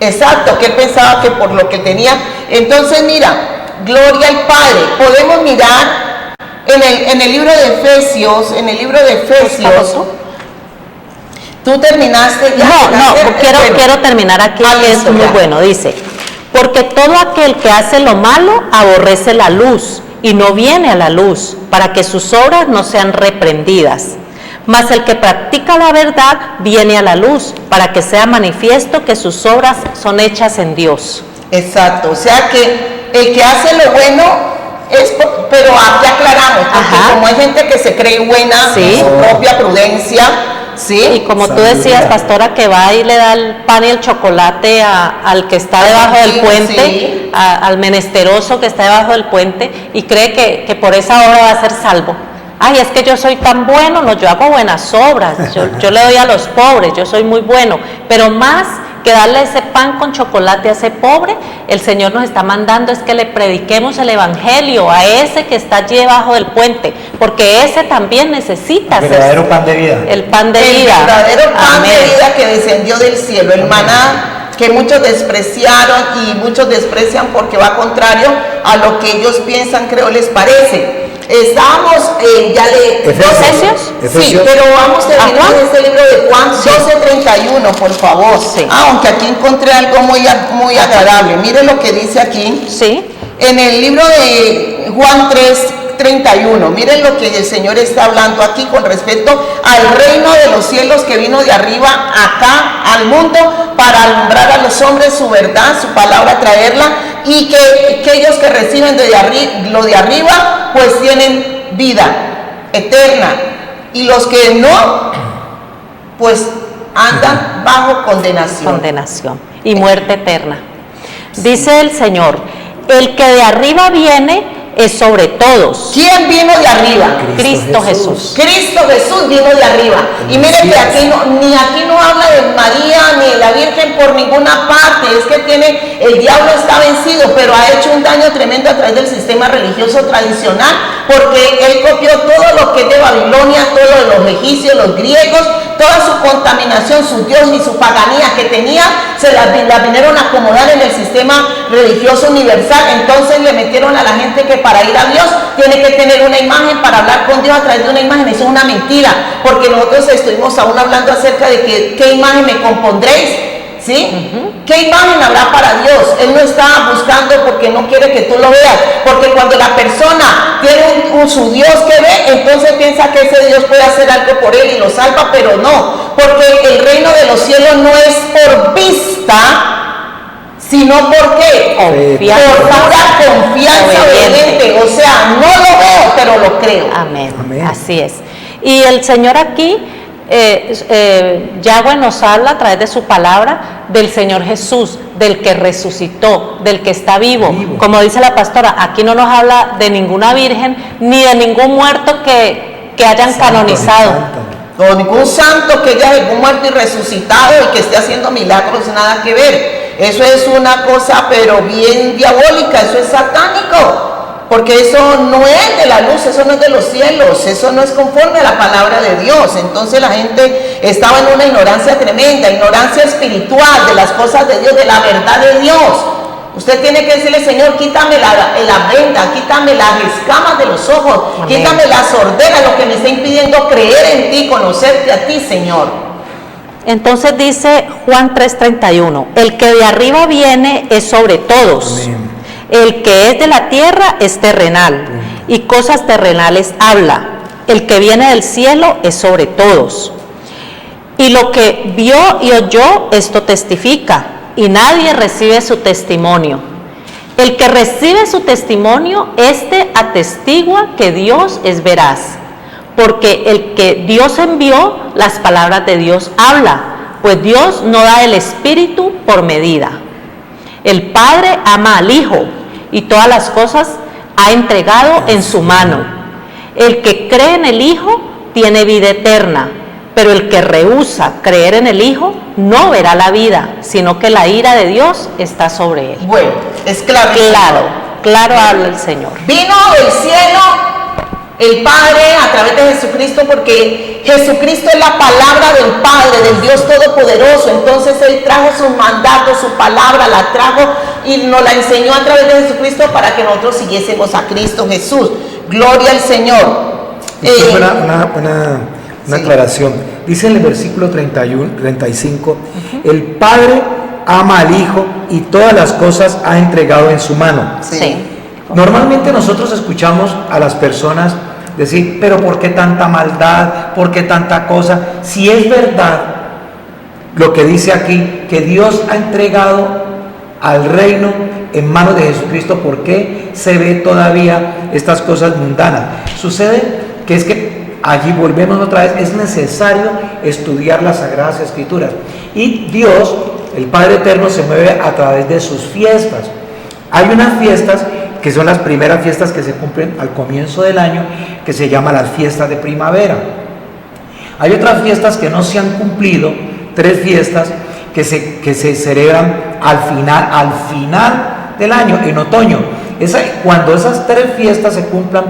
Exacto, que él pensaba que por lo que tenía. Entonces mira, gloria al Padre. Podemos mirar en el libro de Efesios, tú terminaste ya. Quiero terminar aquí, que es muy bueno. Dice, porque todo aquel que hace lo malo aborrece la luz y no viene a la luz, para que sus obras no sean reprendidas. Mas el que practica la verdad viene a la luz, para que sea manifiesto que sus obras son hechas en Dios. Exacto, o sea que el que hace lo bueno pero aquí aclaramos, porque Ajá. como hay gente que se cree buena Sí. en su propia prudencia, ¿sí? Y como tú decías, pastora, que va y le da el pan y el chocolate al que está debajo del puente, Sí. al menesteroso que está debajo del puente, y cree que por esa obra va a ser salvo. Ay, es que yo soy tan bueno, no, yo hago buenas obras, yo le doy a los pobres, yo soy muy bueno, pero más que darle ese pan con chocolate a ese pobre, el Señor nos está mandando es que le prediquemos el Evangelio a ese que está allí debajo del puente, porque ese también necesita El verdadero pan de vida. el pan de El vida. verdadero pan Amén. de vida que descendió del cielo, el maná que muchos despreciaron y muchos desprecian porque va contrario a lo que ellos piensan, creo les parece. Estábamos ya de ¿Efesios? Sí, pero vamos a terminar Juan. este libro de Juan 12:31, por favor. Sí. Aunque aquí encontré algo muy agradable. Mire lo que dice aquí. Sí. En el libro de Juan 3, 3:31. Miren lo que el Señor está hablando aquí con respecto al reino de los cielos que vino de arriba acá al mundo para alumbrar a los hombres su verdad, su palabra, traerla, y que aquellos que reciben lo de arriba pues tienen vida eterna, y los que no pues andan bajo condenación y muerte eterna. Dice el Señor, el que de arriba viene es sobre todos. ¿Quién vino de arriba? Cristo Jesús. Cristo Jesús vino de arriba. Y miren que aquí no habla de María ni de la Virgen por ninguna parte. Es que el diablo está vencido, pero ha hecho un daño tremendo a través del sistema religioso tradicional, porque él copió todo lo que es de Babilonia, todo lo de los egipcios, los griegos, toda su contaminación, su Dios y su paganía que tenía, se la vinieron a acomodar en el sistema religioso universal. Entonces le metieron a la gente que para ir a Dios tiene que tener una imagen, para hablar con Dios a través de una imagen. Eso es una mentira, porque nosotros estuvimos aún hablando acerca de qué imagen me compondréis, ¿sí? ¿Qué imagen habrá para Dios? Él no está buscando porque no quiere que tú lo veas, porque cuando la persona tiene su Dios que ve, entonces piensa que ese Dios puede hacer algo por él y lo salva, pero no, porque el reino de los cielos no es por vista, sino por qué, por pura confianza obediente. O sea, no lo veo, pero lo creo. Amén. Así es. Y el Señor aquí, Yahweh nos habla a través de su palabra del Señor Jesús, del que resucitó, del que está vivo. Como dice la pastora, aquí no nos habla de ninguna virgen ni de ningún muerto que hayan canonizado. O ningún santo que haya algún muerto y resucitado y que esté haciendo milagros, nada que ver. Eso es una cosa pero bien diabólica, eso es satánico, porque eso no es de la luz, eso no es de los cielos, eso no es conforme a la palabra de Dios. Entonces la gente estaba en una ignorancia tremenda, ignorancia espiritual de las cosas de Dios, de la verdad de Dios. Usted tiene que decirle, Señor, quítame la venda, quítame las escamas de los ojos, amén, quítame la sordera, lo que me está impidiendo creer en ti, conocerte a ti, Señor. Entonces dice Juan 3:31, el que de arriba viene es sobre todos. Amén. El que es de la tierra es terrenal, y cosas terrenales habla. El que viene del cielo es sobre todos. Y lo que vio y oyó, esto testifica, y nadie recibe su testimonio. El que recibe su testimonio, este atestigua que Dios es veraz, porque el que Dios envió, las palabras de Dios habla, pues Dios no da el Espíritu por medida. El Padre ama al Hijo, y todas las cosas ha entregado en su mano. El que cree en el Hijo tiene vida eterna, pero el que rehúsa creer en el Hijo no verá la vida, sino que la ira de Dios está sobre él. Bueno, es claro. Claro habla el Señor. Vino del cielo el Padre a través de Jesucristo, porque Jesucristo es la palabra del Padre, del Dios Todopoderoso. Entonces Él trajo sus mandatos, su palabra la trajo y nos la enseñó a través de Jesucristo para que nosotros siguiésemos a Cristo Jesús. Gloria al Señor. Una aclaración. Dice en el versículo 35, el Padre ama al Hijo y todas las cosas ha entregado en su mano. Sí. Normalmente nosotros escuchamos a las personas decir, pero ¿por qué tanta maldad? ¿Por qué tanta cosa? Si es verdad lo que dice aquí, que Dios ha entregado al reino en manos de Jesucristo, ¿por qué se ve todavía estas cosas mundanas? Sucede que es que allí volvemos otra vez, es necesario estudiar las Sagradas Escrituras. Y Dios, el Padre Eterno, se mueve a través de sus fiestas. Hay unas fiestas que son las primeras fiestas que se cumplen al comienzo del año, que se llaman las fiestas de primavera. Hay otras fiestas que no se han cumplido, 3 fiestas que se celebran al final del año, en otoño. Cuando esas 3 fiestas se cumplan,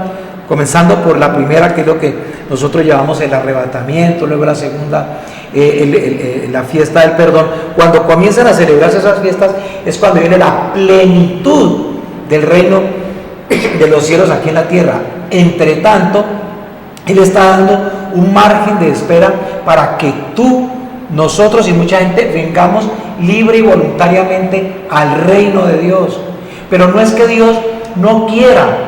comenzando por la primera, que es lo que nosotros llamamos el arrebatamiento, luego la segunda, la fiesta del perdón, cuando comienzan a celebrarse esas fiestas, es cuando viene la plenitud del reino de los cielos aquí en la tierra. Entre tanto, Él está dando un margen de espera para que nosotros y mucha gente vengamos libre y voluntariamente al reino de Dios. Pero no es que Dios no quiera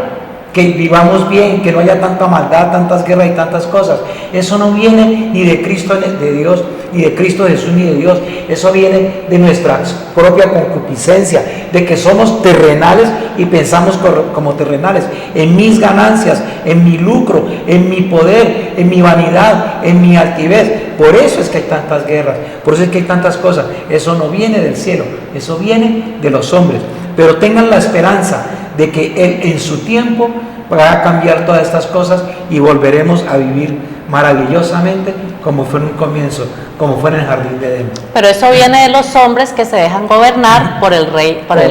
que vivamos bien, que no haya tanta maldad, tantas guerras y tantas cosas. Eso no viene ni de Cristo, de Dios, ni de Cristo Jesús, ni de Dios. Eso viene de nuestra propia concupiscencia, de que somos terrenales y pensamos como terrenales, en mis ganancias, en mi lucro, en mi poder, en mi vanidad, en mi altivez. Por eso es que hay tantas guerras, por eso es que hay tantas cosas. Eso no viene del cielo, eso viene de los hombres. Pero tengan la esperanza de que Él en su tiempo va a cambiar todas estas cosas y volveremos a vivir maravillosamente como fue en un comienzo, como fue en el jardín de Edén. Pero eso viene de los hombres que se dejan gobernar por el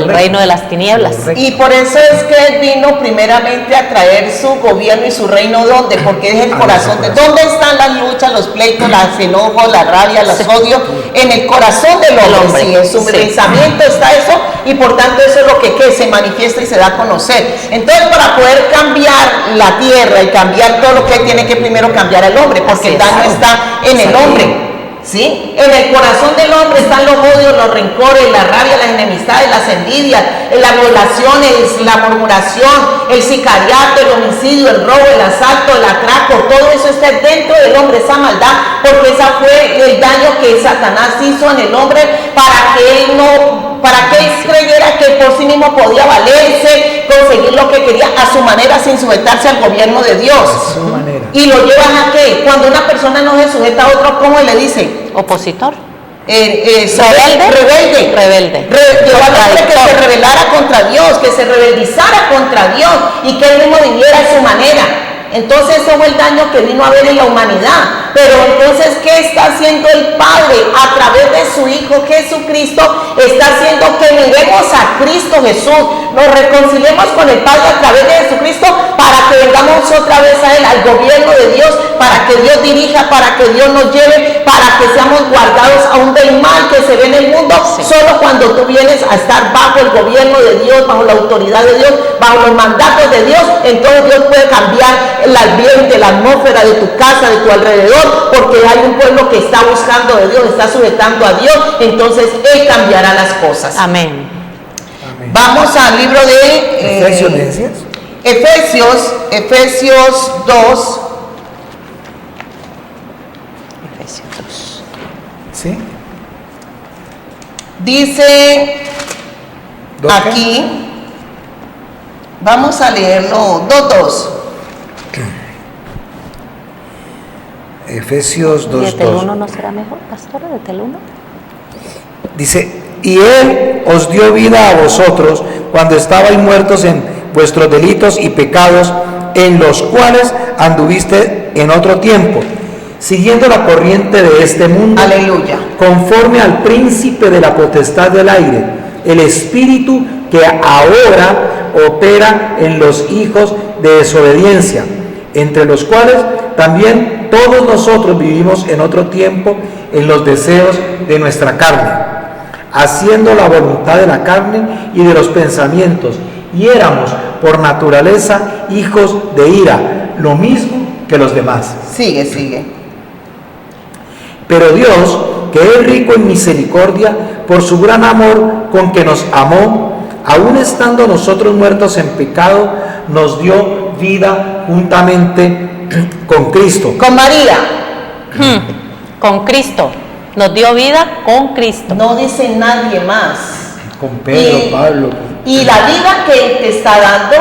reino de las tinieblas. Correcto. Y por eso es que Él vino primeramente a traer su gobierno y su reino. ¿Dónde? Porque es el corazón de... ¿Dónde están las luchas, los pleitos, los enojos, la rabia, los odios? En el corazón del hombre. Sí, en su pensamiento está eso, y por tanto eso es lo que se manifiesta y se da a conocer. Entonces, para poder cambiar la tierra y cambiar todo lo que tiene que primero cambiar al hombre, porque el daño está en el hombre. ¿Sí? En el corazón del hombre están los odios, los rencores, la rabia, las enemistades, las envidias, las violaciones, la murmuración, el sicariato, el homicidio, el robo, el asalto, el atraco. Todo eso está dentro del hombre, esa maldad, porque ese fue el daño que Satanás hizo en el hombre para que él creyera que por sí mismo podía valerse, conseguir lo que quería a su manera, sin sujetarse al gobierno de Dios. A su manera. ¿Y lo llevan a qué? Cuando una persona no se sujeta a otro, ¿cómo le dice? Opositor. Rebelde. Llevó al hombre que se rebelara contra Dios, que se rebeldizara contra Dios y que él mismo viviera a su manera. Entonces eso fue el daño que vino a haber en la humanidad. Pero entonces, ¿qué está haciendo el Padre? A través de su Hijo Jesucristo, está haciendo que miremos a Cristo Jesús, nos reconciliemos con el Padre a través de Jesucristo, para que vengamos otra vez a Él, al gobierno de Dios, para que Dios dirija, para que Dios nos lleve, para que seamos guardados aún del mal que se ve en el mundo. Solo cuando tú vienes a estar bajo el gobierno de Dios, bajo la autoridad de Dios, bajo los mandatos de Dios, entonces Dios puede cambiar el ambiente, la atmósfera de tu casa, de tu alrededor, porque hay un pueblo que está buscando de Dios, está sujetando a Dios, entonces Él cambiará las cosas. Amén. Amén. Vamos al libro de Efesios, ¿me decías? Efesios 2. Efesios 2. ¿Sí? Dice ¿2 qué? aquí, vamos a leerlo, 2:2. Efesios ¿Y de 2:2. Tel 1 no será mejor, pastora, de Tel 1? Dice, y Él os dio vida a vosotros cuando estabais muertos en vuestros delitos y pecados, en los cuales anduviste en otro tiempo, siguiendo la corriente de este mundo, Aleluya. conforme al príncipe de la potestad del aire, el espíritu que ahora opera en los hijos de desobediencia, entre los cuales también todos nosotros vivimos en otro tiempo en los deseos de nuestra carne, haciendo la voluntad de la carne y de los pensamientos, y éramos por naturaleza hijos de ira, lo mismo que los demás. Sigue. Pero Dios, que es rico en misericordia, por su gran amor con que nos amó, aun estando nosotros muertos en pecado, nos dio vida juntamente con Cristo. Con María. Con Cristo. Nos dio vida con Cristo. No dice nadie más. Con Pedro, Pablo. Y la vida que Él te está dando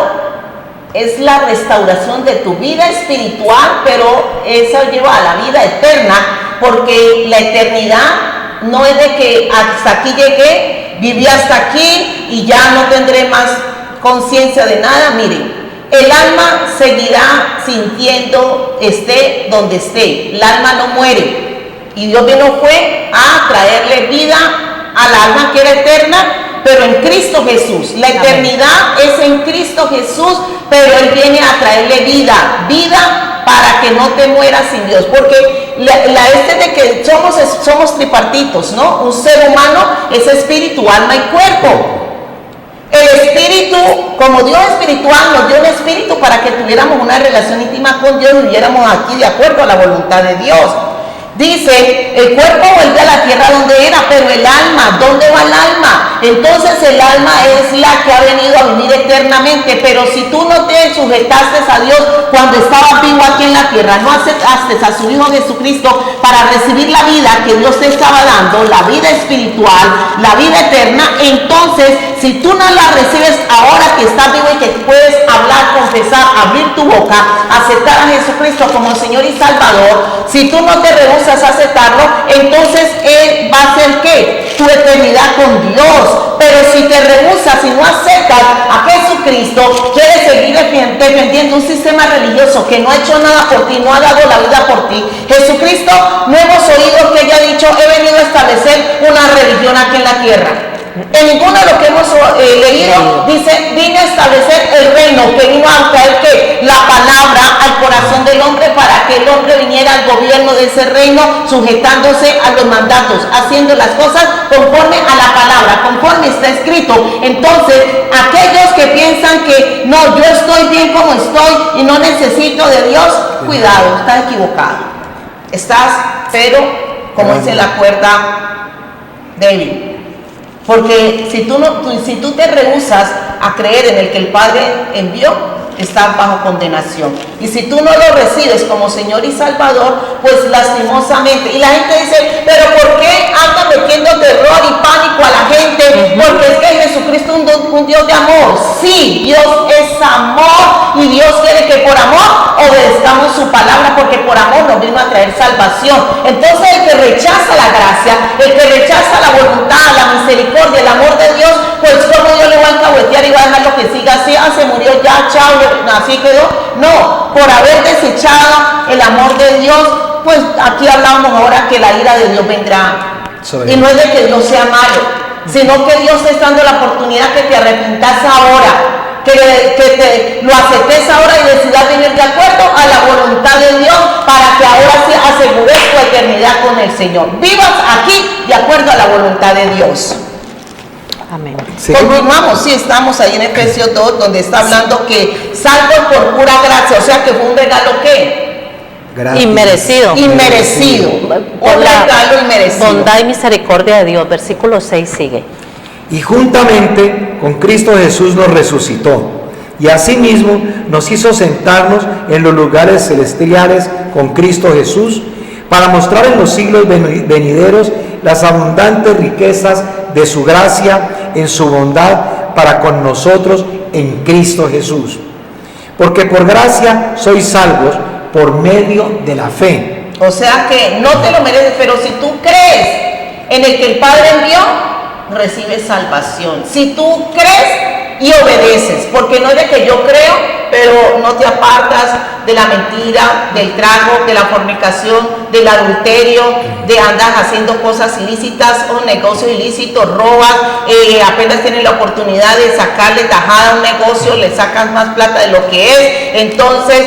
es la restauración de tu vida espiritual, pero eso lleva a la vida eterna, porque la eternidad no es de que hasta aquí llegué, viví hasta aquí y ya no tendré más conciencia de nada. Miren, el alma seguirá sintiendo, esté donde esté. El alma no muere. Y Dios fue a traerle vida al alma que era eterna, pero en Cristo Jesús. La eternidad es en Cristo Jesús, pero Él viene a traerle vida para que no te mueras sin Dios. Porque de que somos tripartitos, ¿no? Un ser humano es espíritu, alma y cuerpo. El espíritu, como Dios espiritual, nos dio un espíritu para que tuviéramos una relación íntima con Dios y viviéramos aquí de acuerdo a la voluntad de Dios. Dice, el cuerpo vuelve a la tierra donde era, pero el alma, ¿dónde va el alma? Entonces el alma es la que ha venido a vivir eternamente, pero si tú no te sujetaste a Dios cuando estabas vivo aquí en la tierra, no aceptaste a su Hijo Jesucristo para recibir la vida que Dios te estaba dando, la vida espiritual, la vida eterna, entonces si tú no la recibes ahora que estás vivo y que puedes hablar, confesar, abrir tu boca, aceptar a Jesucristo como Señor y Salvador, si tú no te rehusas a aceptarlo, entonces Él va a ser ¿qué? Tu eternidad con Dios. Pero si te rehusas y no aceptas a Jesucristo, quieres seguir defendiendo un sistema religioso que no ha hecho nada por ti, no ha dado la vida por ti. Jesucristo, no hemos oído que haya dicho, he venido a establecer una religión aquí en la tierra. En ninguno de lo que hemos leído dice, vine a establecer el reino, que vino a traer que la palabra al corazón del hombre para que el hombre viniera al gobierno de ese reino, sujetándose a los mandatos, haciendo las cosas conforme a la palabra, conforme está escrito. Entonces, aquellos que piensan que no, yo estoy bien como estoy y no necesito de Dios, cuidado, estás equivocado. Estás, pero, como dice la cuerda, débil. Porque si tú te rehusas a creer en el que el Padre envió, estás bajo condenación. Y si tú no lo recibes como Señor y Salvador, pues lastimosamente. Y la gente dice, pero ¿por qué andan metiendo terror y pánico a la gente? Porque es que Jesucristo es un Dios de amor. Sí, Dios es amor y Dios quiere que por amor obedezcamos su palabra, porque por amor nos vino a traer salvación. Entonces el que rechaza la gracia, el que rechaza la voluntad, la misericordia, el amor de Dios, pues como Dios le va a alcahuetear y va a dejar lo que siga así, se murió ya, chao, así quedó. No, por haber desechado el amor de Dios, pues aquí hablamos ahora que la ira de Dios vendrá. Y no es de que Dios sea malo, sino que Dios te está dando la oportunidad que te arrepentas ahora, que te lo aceptes ahora y decidas venir de acuerdo a la voluntad de Dios, para que ahora sí asegures tu eternidad con el Señor. Vivas aquí de acuerdo a la voluntad de Dios. Amén. ¿Sí? Continuamos, sí, estamos ahí en Efesios 2, donde está hablando que salvo por pura gracia, o sea que fue un regalo ¿qué? Gracias. Inmerecido. Inmerecido. Por un la regalo inmerecido. Bondad y misericordia de Dios. Versículo 6 sigue. Y juntamente con Cristo Jesús nos resucitó, y asimismo nos hizo sentarnos en los lugares celestiales con Cristo Jesús, para mostrar en los siglos venideros las abundantes riquezas de su gracia en su bondad para con nosotros en Cristo Jesús. Porque por gracia sois salvos por medio de la fe. O sea que no te lo mereces, pero si tú crees en el que el Padre envió, recibes salvación. Si tú crees y obedeces, porque no es de que yo creo, pero no te apartas de la mentira, del trago, de la fornicación, del adulterio, de andar haciendo cosas ilícitas o negocios ilícitos, robas, apenas tienes la oportunidad de sacarle tajada a un negocio, le sacas más plata de lo que es, entonces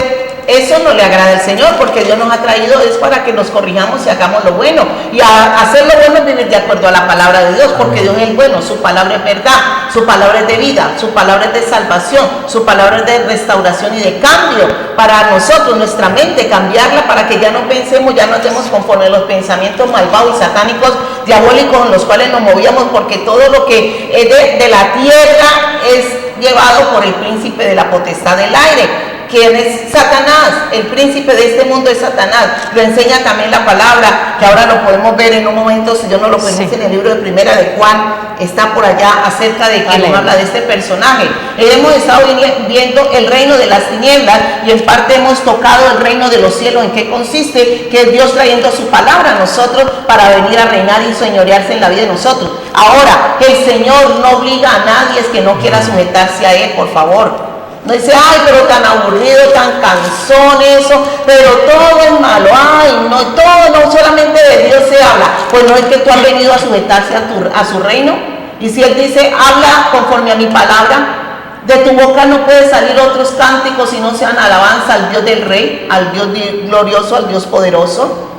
eso no le agrada al Señor, porque Dios nos ha traído es para que nos corrijamos y hagamos lo bueno, y hacer lo bueno es vivir de acuerdo a la palabra de Dios, porque Dios es bueno, su palabra es verdad, su palabra es de vida, su palabra es de salvación, su palabra es de restauración y de cambio para nosotros, nuestra mente, cambiarla para que ya no pensemos, ya no estemos conforme a los pensamientos malvados y satánicos, diabólicos en los cuales nos movíamos, porque todo lo que es de la tierra es llevado por el príncipe de la potestad del aire. ¿Quién es Satanás? El príncipe de este mundo es Satanás. Lo enseña también la palabra, que ahora lo podemos ver en un momento, si yo no lo pronuncio, en el libro de Primera de Juan, está por allá acerca de que nos habla de este personaje. Hemos estado viendo el reino de las tinieblas y en parte hemos tocado el reino de los cielos, en qué consiste, que es Dios trayendo su palabra a nosotros para venir a reinar y señorearse en la vida de nosotros. Ahora, el Señor no obliga a nadie es que no quiera sujetarse a Él, por favor. No dice, ay, pero tan aburrido, tan cansón eso, pero todo es malo, ay, no, todo no solamente de Dios se habla. Pues no es que tú has venido a sujetarse a su reino. Y si Él dice, habla conforme a mi palabra, de tu boca no puede salir otros cánticos si no sean alabanza al Dios del Rey, al Dios glorioso, al Dios poderoso.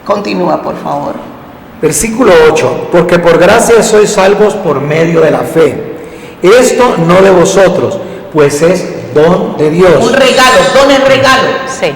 Continúa, por favor. Versículo 8, porque por gracia sois salvos por medio de la fe. Esto no de vosotros, pues es don de Dios. Un regalo, don es regalo. Sí.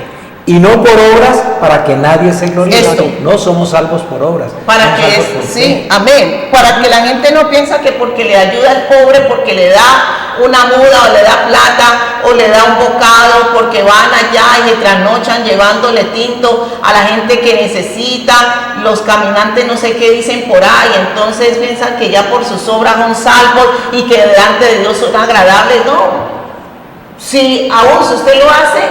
Y no por obras para que nadie se gloríe. Esto. No somos salvos por obras. Para somos que, salvos por sí, fe. amén, para que la gente no piensa que porque le ayuda al pobre, porque le da una muda o le da plata o le da un bocado, porque van allá y se trasnochan llevándole tinto a la gente que necesita, los caminantes no sé qué dicen por ahí, entonces piensan que ya por sus obras son salvos y que delante de Dios son agradables. No, si aún si usted lo hace,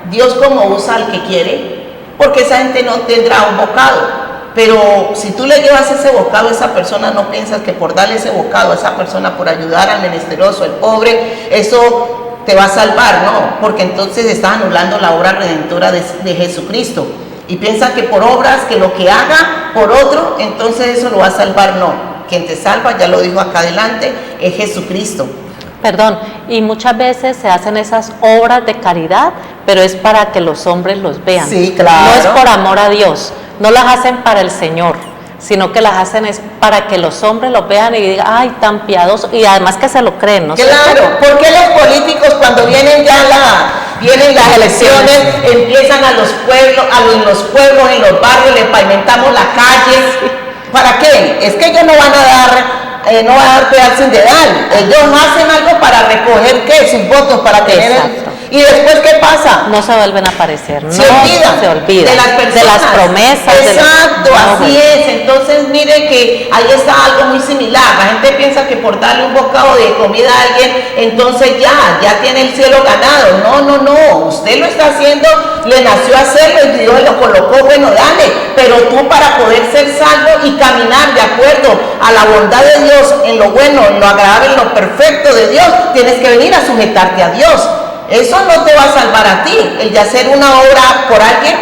Dios como usa al que quiere, porque esa gente no tendrá un bocado, pero si tú le llevas ese bocado a esa persona, no piensas que por darle ese bocado a esa persona, por ayudar al menesteroso, al pobre, eso te va a salvar, no, porque entonces estás anulando la obra redentora de Jesucristo, y piensa que por obras, que lo que haga por otro, entonces eso lo va a salvar. No, quien te salva, ya lo dijo acá adelante, es Jesucristo. Perdón, y muchas veces se hacen esas obras de caridad, pero es para que los hombres los vean. Sí, claro. No es por amor a Dios, no las hacen para el Señor, sino que las hacen es para que los hombres los vean y digan, ay, tan piadoso, y además que se lo creen, ¿no? Claro, porque los políticos cuando vienen las elecciones, empiezan en los pueblos, en los barrios, les pavimentamos la calle. ¿Para qué? Es que ellos no van a dar pedazo sin dedal. Ellos hacen algo para recoger, ¿qué? Sus votos, para tener. Exacto. ¿Y después qué pasa? No se vuelven a aparecer, Se olvidan de las personas, de las promesas. Exacto, así es. Entonces mire que ahí está algo muy similar. La gente piensa que por darle un bocado de comida a alguien, entonces ya tiene el cielo ganado. No, usted lo está haciendo, le nació hacerlo y Dios lo colocó, bueno, dale, pero tú para poder ser salvo y caminar de acuerdo a la bondad de Dios, en lo bueno, en lo agradable, en lo perfecto de Dios, tienes que venir a sujetarte a Dios. Eso no te va a salvar a ti, el de hacer una obra por alguien,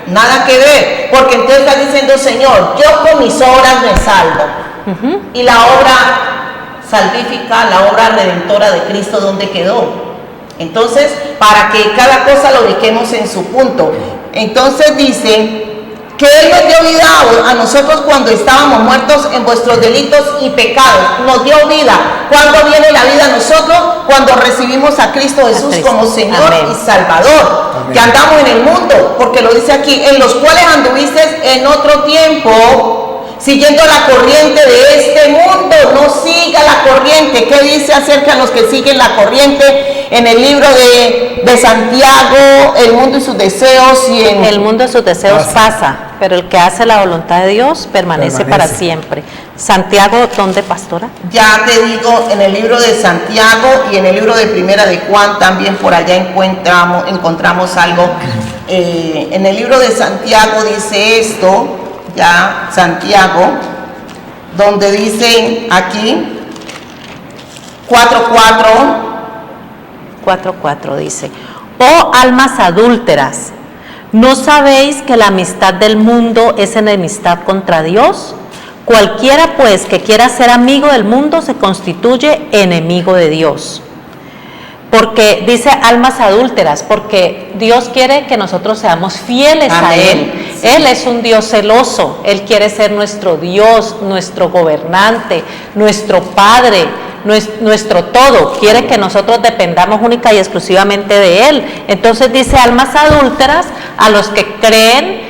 nada que ver, porque entonces estás diciendo, Señor, yo con mis obras me salvo. Y la obra salvífica, la obra redentora de Cristo, ¿dónde quedó? Entonces, para que cada cosa lo ubiquemos en su punto. Entonces dice que Él nos dio vida a nosotros cuando estábamos muertos en vuestros delitos y pecados. Nos dio vida. ¿Cuándo viene la vida a nosotros? Cuando recibimos a Cristo Jesús como Señor y Salvador. Amén. Que andamos en el mundo, porque lo dice aquí, en los cuales anduviste en otro tiempo, siguiendo la corriente de este mundo. No siga la corriente. ¿Qué dice acerca de los que siguen la corriente? En el libro de Santiago, el mundo y sus deseos. El mundo y sus deseos pasa, pero el que hace la voluntad de Dios permanece para siempre. Santiago, ¿dónde, pastora? Ya te digo, en el libro de Santiago y en el libro de Primera de Juan también por allá encontramos algo. En el libro de Santiago dice esto, ya Santiago, donde dice aquí 4:4 dice: oh almas adúlteras, ¿no sabéis que la amistad del mundo es enemistad contra Dios? Cualquiera pues que quiera ser amigo del mundo se constituye enemigo de Dios. Porque dice almas adúlteras, porque Dios quiere que nosotros seamos fieles a Él. Sí. Él es un Dios celoso, Él quiere ser nuestro Dios, nuestro gobernante, nuestro Padre, nuestro todo. Quiere que nosotros dependamos única y exclusivamente de Él. Entonces dice almas adúlteras a los que creen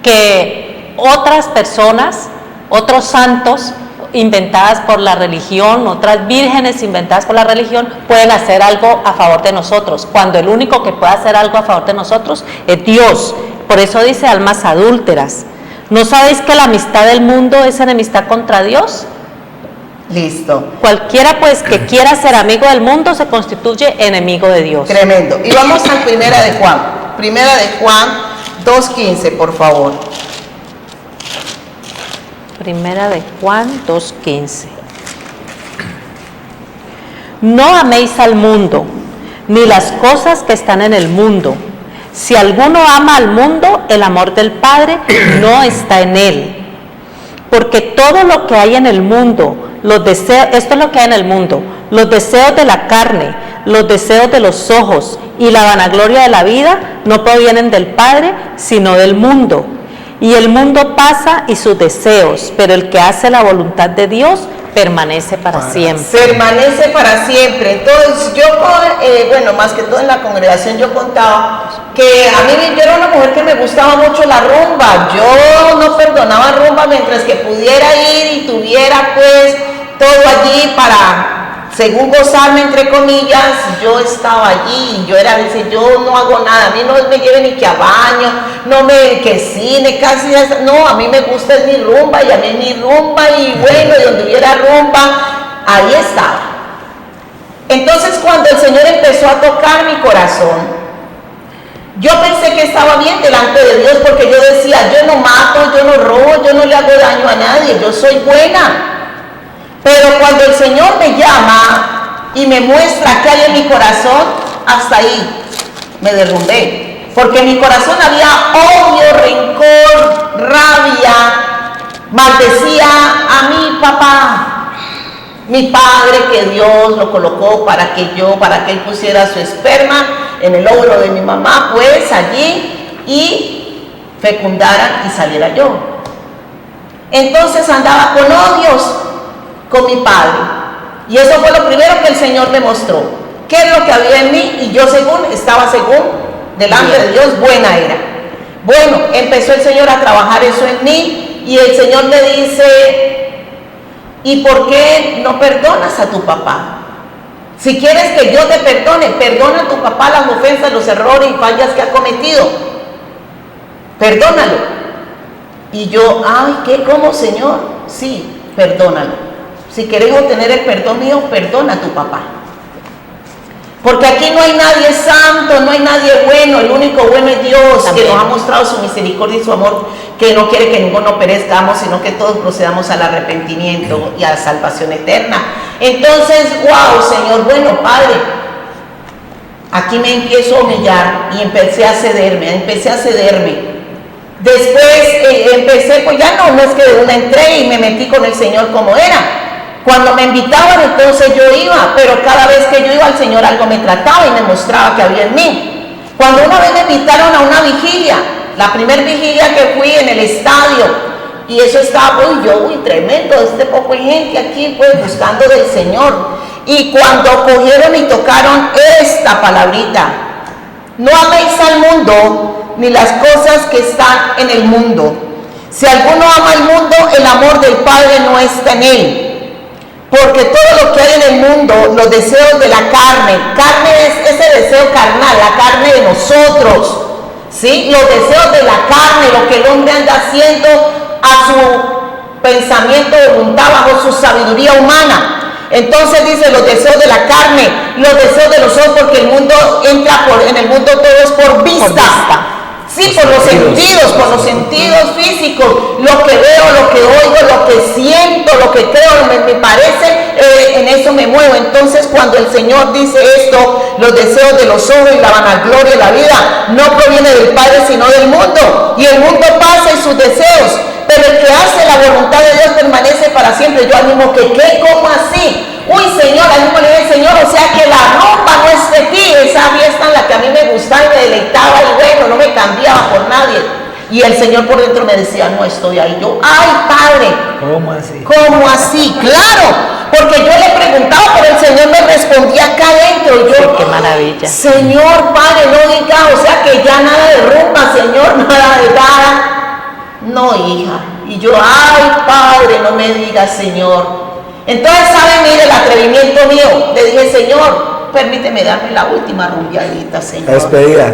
que otras personas, otros santos inventadas por la religión, otras vírgenes inventadas por la religión, pueden hacer algo a favor de nosotros, cuando el único que puede hacer algo a favor de nosotros es Dios. Por eso dice almas adúlteras. ¿No sabéis que la amistad del mundo es enemistad contra Dios? Listo. Cualquiera pues que quiera ser amigo del mundo se constituye enemigo de Dios. Tremendo. Y vamos a Primera de Juan 2:15, por favor. Primera de Juan 2:15. No améis al mundo, ni las cosas que están en el mundo. Si alguno ama al mundo, el amor del Padre no está en él. Porque todo lo que hay en el mundo, los deseos, esto es lo que hay en el mundo, los deseos de la carne, los deseos de los ojos y la vanagloria de la vida no provienen del Padre, sino del mundo. Y el mundo pasa y sus deseos, pero el que hace la voluntad de Dios permanece para siempre. Permanece para siempre. Entonces yo, bueno, más que todo en la congregación yo contaba que a mí yo era una mujer que me gustaba mucho la rumba. Yo no perdonaba rumba mientras que pudiera ir y tuviera pues todo allí para, según gozarme entre comillas, yo estaba allí y yo era, dice, yo no hago nada, a mí no me lleven ni que a baño, no me, que cine, casi, no, a mí me gusta es mi rumba y a mí mi rumba y bueno, y donde hubiera rumba, ahí estaba. Entonces cuando el Señor empezó a tocar mi corazón, yo pensé que estaba bien delante de Dios porque yo decía, yo no mato, yo no robo, yo no le hago daño a nadie, yo soy buena. Pero cuando el Señor me llama y me muestra qué hay en mi corazón, hasta ahí me derrumbé. Porque en mi corazón había odio, rencor, rabia, maldecía a mi papá, mi padre, que Dios lo colocó para que él pusiera su esperma en el óvulo de mi mamá, pues allí, y fecundara y saliera yo. Entonces andaba con odios con mi padre, y eso fue lo primero que el Señor me mostró, qué es lo que había en mí, y yo estaba delante de Dios, buena era. Bueno, empezó el Señor a trabajar eso en mí, y el Señor me dice, ¿y por qué no perdonas a tu papá? Si quieres que yo te perdone, perdona a tu papá las ofensas, los errores y fallas que ha cometido, perdónalo. Y yo, ay, ¿qué? ¿Cómo, Señor? Sí, perdónalo. Si quieres obtener el perdón mío, perdona a tu papá. Porque aquí no hay nadie santo, no hay nadie bueno, el único bueno es Dios. Amén. Que nos ha mostrado su misericordia y su amor, que no quiere que ninguno perezcamos, sino que todos procedamos al arrepentimiento y a la salvación eterna. Entonces, wow, Señor, bueno, Padre, aquí me empiezo a humillar y empecé a cederme. Después empecé, pues ya no es que de una entré y me metí con el Señor como era. Cuando me invitaban, entonces yo iba, pero cada vez que yo iba, el Señor algo me trataba y me mostraba que había en mí. Cuando una vez me invitaron a una vigilia, la primera vigilia que fui en el estadio, y eso estaba, tremendo, poco de gente aquí, pues, buscando del Señor. Y cuando cogieron y tocaron esta palabrita, no améis al mundo, ni las cosas que están en el mundo. Si alguno ama el mundo, el amor del Padre no está en él. Porque todo lo que hay en el mundo, los deseos de la carne es ese deseo carnal, la carne de nosotros, ¿sí? Los deseos de la carne, lo que el hombre anda haciendo a su pensamiento de voluntad, bajo su sabiduría humana. Entonces dice los deseos de la carne, los deseos de los ojos, porque el mundo en el mundo todo es por vista. Sí, por los sentidos físicos, lo que veo, lo que oigo, lo que siento, lo que creo, me parece, en eso me muevo. Entonces cuando el Señor dice esto, los deseos de los ojos y la vanagloria de la vida no proviene del Padre sino del mundo, y el mundo pasa y sus deseos, pero el que hace la voluntad de Dios permanece para siempre. Yo animo que, ¿qué? ¿Cómo así? Uy, Señor, al mismo nivel, Señor, o sea que la ropa no es de ti, esa fiesta en la que a mí me gustaba y me deleitaba y bueno, no me cambiaba por nadie. Y el Señor por dentro me decía, no estoy ahí. Yo, ay, Padre, ¿cómo así? ¿Cómo así? Claro, porque yo le preguntaba, pero el Señor me respondía acá adentro. Y yo, sí, qué maravilla. Señor, Padre, no diga, o sea que ya nada de rumba, Señor, nada de nada. No, hija. Y yo, ay, Padre, no me digas, Señor. Entonces, ¿sabe? Mire el atrevimiento mío. Le dije, Señor, permíteme darme la última rumbiadita, Señor. La despedida.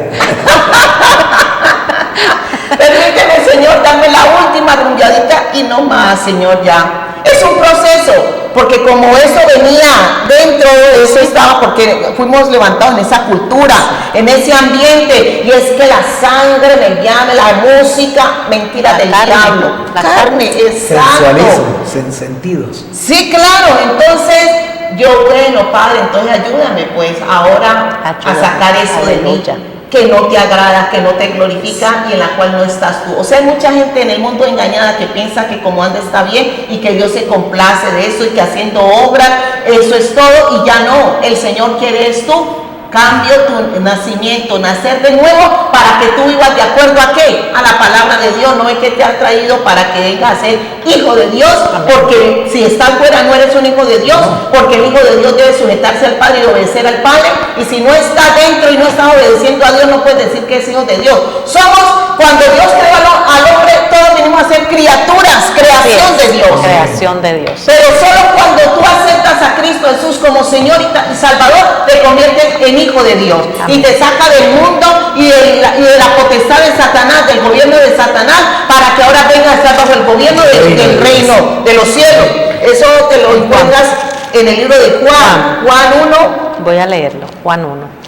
Permíteme, Señor, darme la última rumbiadita y no más, Señor, ya. Es un proceso, porque como eso venía dentro de eso estaba, porque fuimos levantados en esa cultura, en ese ambiente, y es que la sangre me llama, la música, mentira del diablo, la carne, sensualismo, sentidos. Sí, claro. Entonces yo, bueno, Padre, entonces ayúdame pues ahora a sacar eso de mí, que no te agrada, que no te glorifica y en la cual no estás tú. O sea, hay mucha gente en el mundo engañada que piensa que como anda está bien y que Dios se complace de eso y que haciendo obras, eso es todo, y ya no. El Señor quiere es tú cambio tu nacimiento, nacer de nuevo, para que tú vivas de acuerdo a qué, a la palabra de Dios. No es que te ha traído para que vengas a ser hijo de Dios, porque si estás fuera no eres un hijo de Dios, porque el hijo de Dios debe sujetarse al Padre y obedecer al Padre, y si no está dentro y no está obedeciendo a Dios, no puedes decir que es hijo de Dios. Somos, cuando Dios creó al hombre, todos venimos a ser criaturas, creación de Dios. Creación de Dios. Pero solo cuando tú aceptas a Cristo Jesús como Señor y Salvador, te conviertes en hijo de Dios. Amén. Y te saca del mundo y de la potestad de Satanás, del gobierno de Satanás, para que ahora venga a estar bajo el gobierno del reino de los cielos. Eso te lo encuentras en el libro de Juan 1. Voy a leerlo, Juan 1.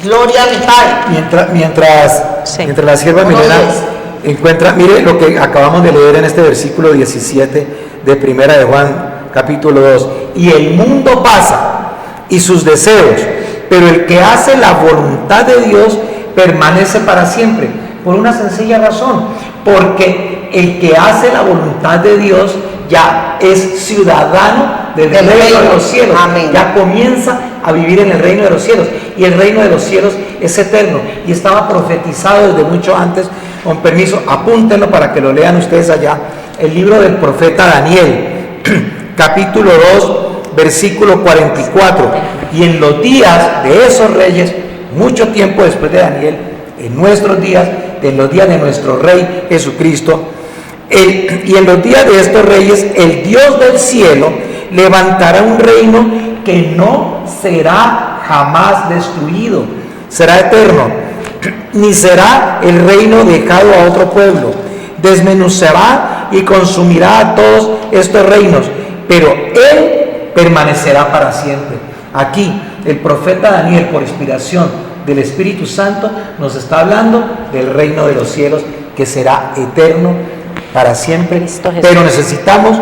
Gloria a mi Padre. Mientras la sierva Milena encuentra, mire lo que acabamos de leer en este versículo 17 de Primera de Juan, capítulo 2. Y el mundo pasa y sus deseos, pero el que hace la voluntad de Dios permanece para siempre. Por una sencilla razón, porque el que hace la voluntad de Dios ya es ciudadano del reino de los cielos. Amén. Ya comienza a vivir en el reino de los cielos, y el reino de los cielos es eterno y estaba profetizado desde mucho antes. Con permiso, apúntenlo para que lo lean ustedes allá, el libro del profeta Daniel, capítulo 2, versículo 44. Y en los días de esos reyes, mucho tiempo después de Daniel, en nuestros días, en los días de nuestro Rey Jesucristo, y en los días de estos reyes, el Dios del cielo levantará un reino que no será jamás destruido, será eterno, ni será el reino dejado a otro pueblo. Desmenuzará y consumirá a todos estos reinos, pero Él permanecerá para siempre. Aquí el profeta Daniel, por inspiración del Espíritu Santo, nos está hablando del reino de los cielos, que será eterno para siempre. Pero necesitamos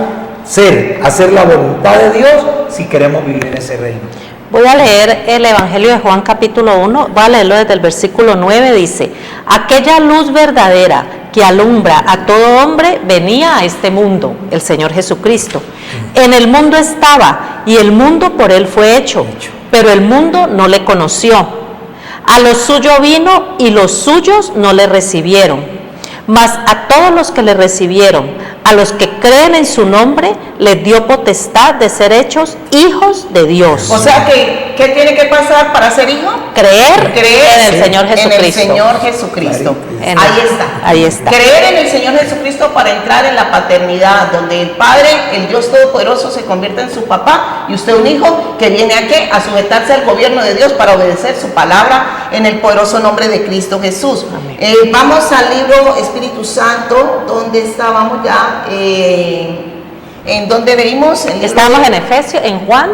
hacer la voluntad de Dios si queremos vivir en ese reino. Voy a leer el Evangelio de Juan capítulo 1, voy a leerlo desde el versículo 9, dice: aquella luz verdadera que alumbra a todo hombre venía a este mundo, el Señor Jesucristo. En el mundo estaba, y el mundo por él fue hecho, pero el mundo no le conoció. A lo suyo vino, y los suyos no le recibieron. Mas a todos los que le recibieron, a los que creen en su nombre, les dio potestad de ser hechos hijos de Dios. O sea que, ¿qué tiene que pasar para ser hijo? Creer en el Señor Jesucristo. En el Señor Jesucristo. Ahí está. Creer en el Señor Jesucristo para entrar en la paternidad, donde el Padre, el Dios Todopoderoso, se convierte en su papá, y usted un hijo que viene a ¿qué? A sujetarse al gobierno de Dios para obedecer su palabra en el poderoso nombre de Cristo Jesús. Vamos al libro Espíritu Santo, donde estábamos ya, en donde leímos. Estábamos en Efesios, en Juan.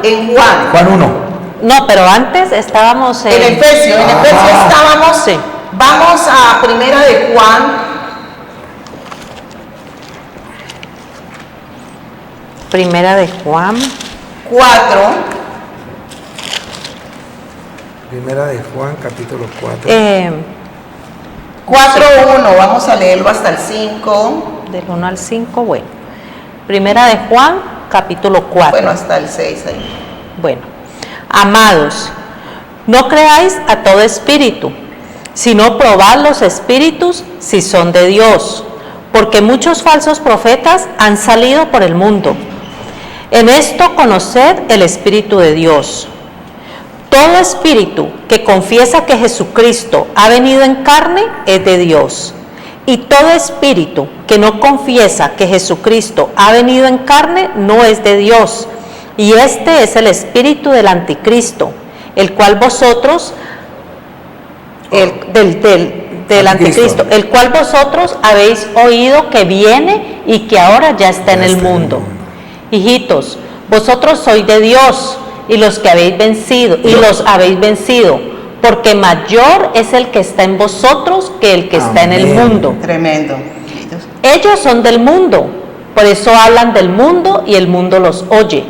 Juan 1. No, pero antes estábamos en Efesios. En Efesios estábamos. Sí. Vamos a Primera de Juan. Primera de Juan 4. Primera de Juan, capítulo 4. 4:1, vamos a leerlo hasta el 5. Del 1 al 5, bueno. Primera de Juan, capítulo 4. Bueno, hasta el 6 ahí. Bueno, amados, no creáis a todo espíritu, sino probad los espíritus si son de Dios, porque muchos falsos profetas han salido por el mundo. En esto conoced el Espíritu de Dios. Todo espíritu que confiesa que Jesucristo ha venido en carne es de Dios. Y todo espíritu que no confiesa que Jesucristo ha venido en carne no es de Dios. Y este es el espíritu del anticristo, el cual vosotros, del anticristo, el cual vosotros habéis oído que viene y que ahora ya está en el mundo. Hijitos, vosotros sois de Dios y los habéis vencido, porque mayor es el que está en vosotros que el que está en el mundo. Tremendo. Ellos son del mundo, por eso hablan del mundo y el mundo los oye.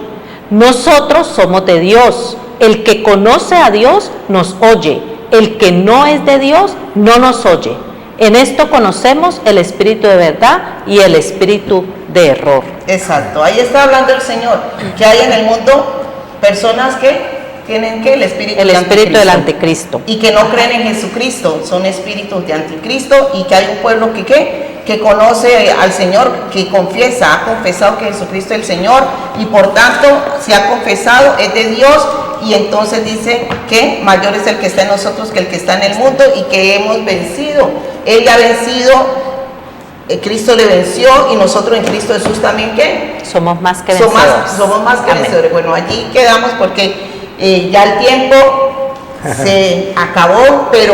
Nosotros somos de Dios. El que conoce a Dios nos oye. El que no es de Dios no nos oye. En esto conocemos el espíritu de verdad y el espíritu de error. Exacto, ahí está hablando el Señor, que hay en el mundo personas que tienen que el espíritu del anticristo. Y que no creen en Jesucristo, son espíritus de anticristo, y que hay un pueblo que conoce al Señor, que confiesa, ha confesado que Jesucristo es el Señor, y por tanto, si ha confesado, es de Dios, y entonces dice que mayor es el que está en nosotros que el que está en el mundo, y que hemos vencido. Él ya ha vencido, Cristo le venció, y nosotros en Cristo Jesús también, ¿qué? Somos más que vencedores. Somos más que vencedores. Bueno, allí quedamos porque ya el tiempo se acabó, pero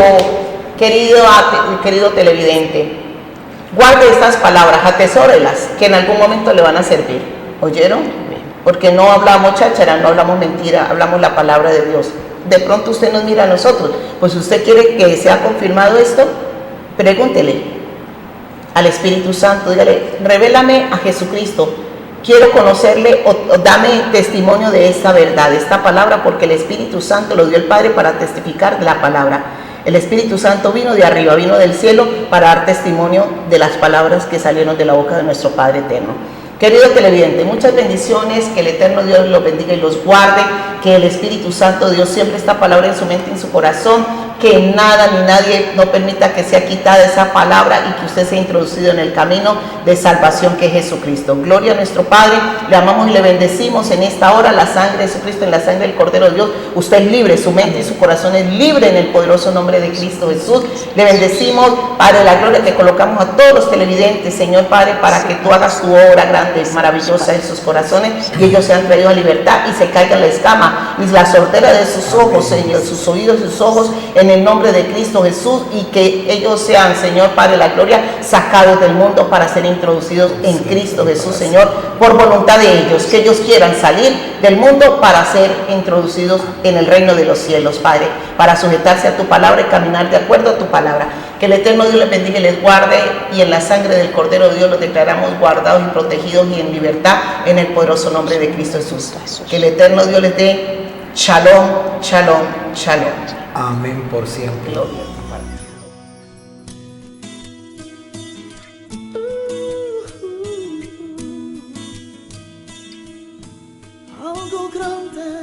querido televidente, guarde estas palabras, atesórelas, que en algún momento le van a servir. ¿Oyeron? Porque no hablamos cháchara, no hablamos mentira, hablamos la palabra de Dios. De pronto usted nos mira a nosotros, pues usted quiere que sea confirmado esto, pregúntele al Espíritu Santo, dígale, revélame a Jesucristo, quiero conocerle o dame testimonio de esta verdad, de esta palabra, porque el Espíritu Santo lo dio el Padre para testificar de la palabra. El Espíritu Santo vino de arriba, vino del cielo para dar testimonio de las palabras que salieron de la boca de nuestro Padre eterno. Querido televidente, muchas bendiciones, que el eterno Dios los bendiga y los guarde, que el Espíritu Santo Dios siempre esta palabra en su mente y en su corazón, que nada ni nadie no permita que sea quitada esa palabra y que usted sea introducido en el camino de salvación que es Jesucristo. Gloria a nuestro Padre, le amamos y le bendecimos en esta hora, la sangre de Jesucristo, en la sangre del Cordero de Dios. Usted es libre, su mente y su corazón es libre en el poderoso nombre de Cristo Jesús. Le bendecimos, Padre, la gloria que colocamos a todos los televidentes, Señor Padre, para que tú hagas tu obra grande, maravillosa en sus corazones, y ellos sean traídos a libertad y se caiga la escama y la sordera de sus ojos, Señor, sus oídos y sus ojos, en el nombre de Cristo Jesús, y que ellos sean, Señor Padre, la gloria, sacados del mundo para ser introducidos en Cristo Jesús, Señor, por voluntad de ellos, que ellos quieran salir del mundo para ser introducidos en el reino de los cielos, Padre, para sujetarse a tu palabra y caminar de acuerdo a tu palabra. Que el eterno Dios les bendiga y les guarde, y en la sangre del Cordero de Dios los declaramos guardados y protegidos y en libertad en el poderoso nombre de Cristo Jesús. Que el eterno Dios les dé shalom, shalom, shalom. Amén por siempre. Gloria. Algo grande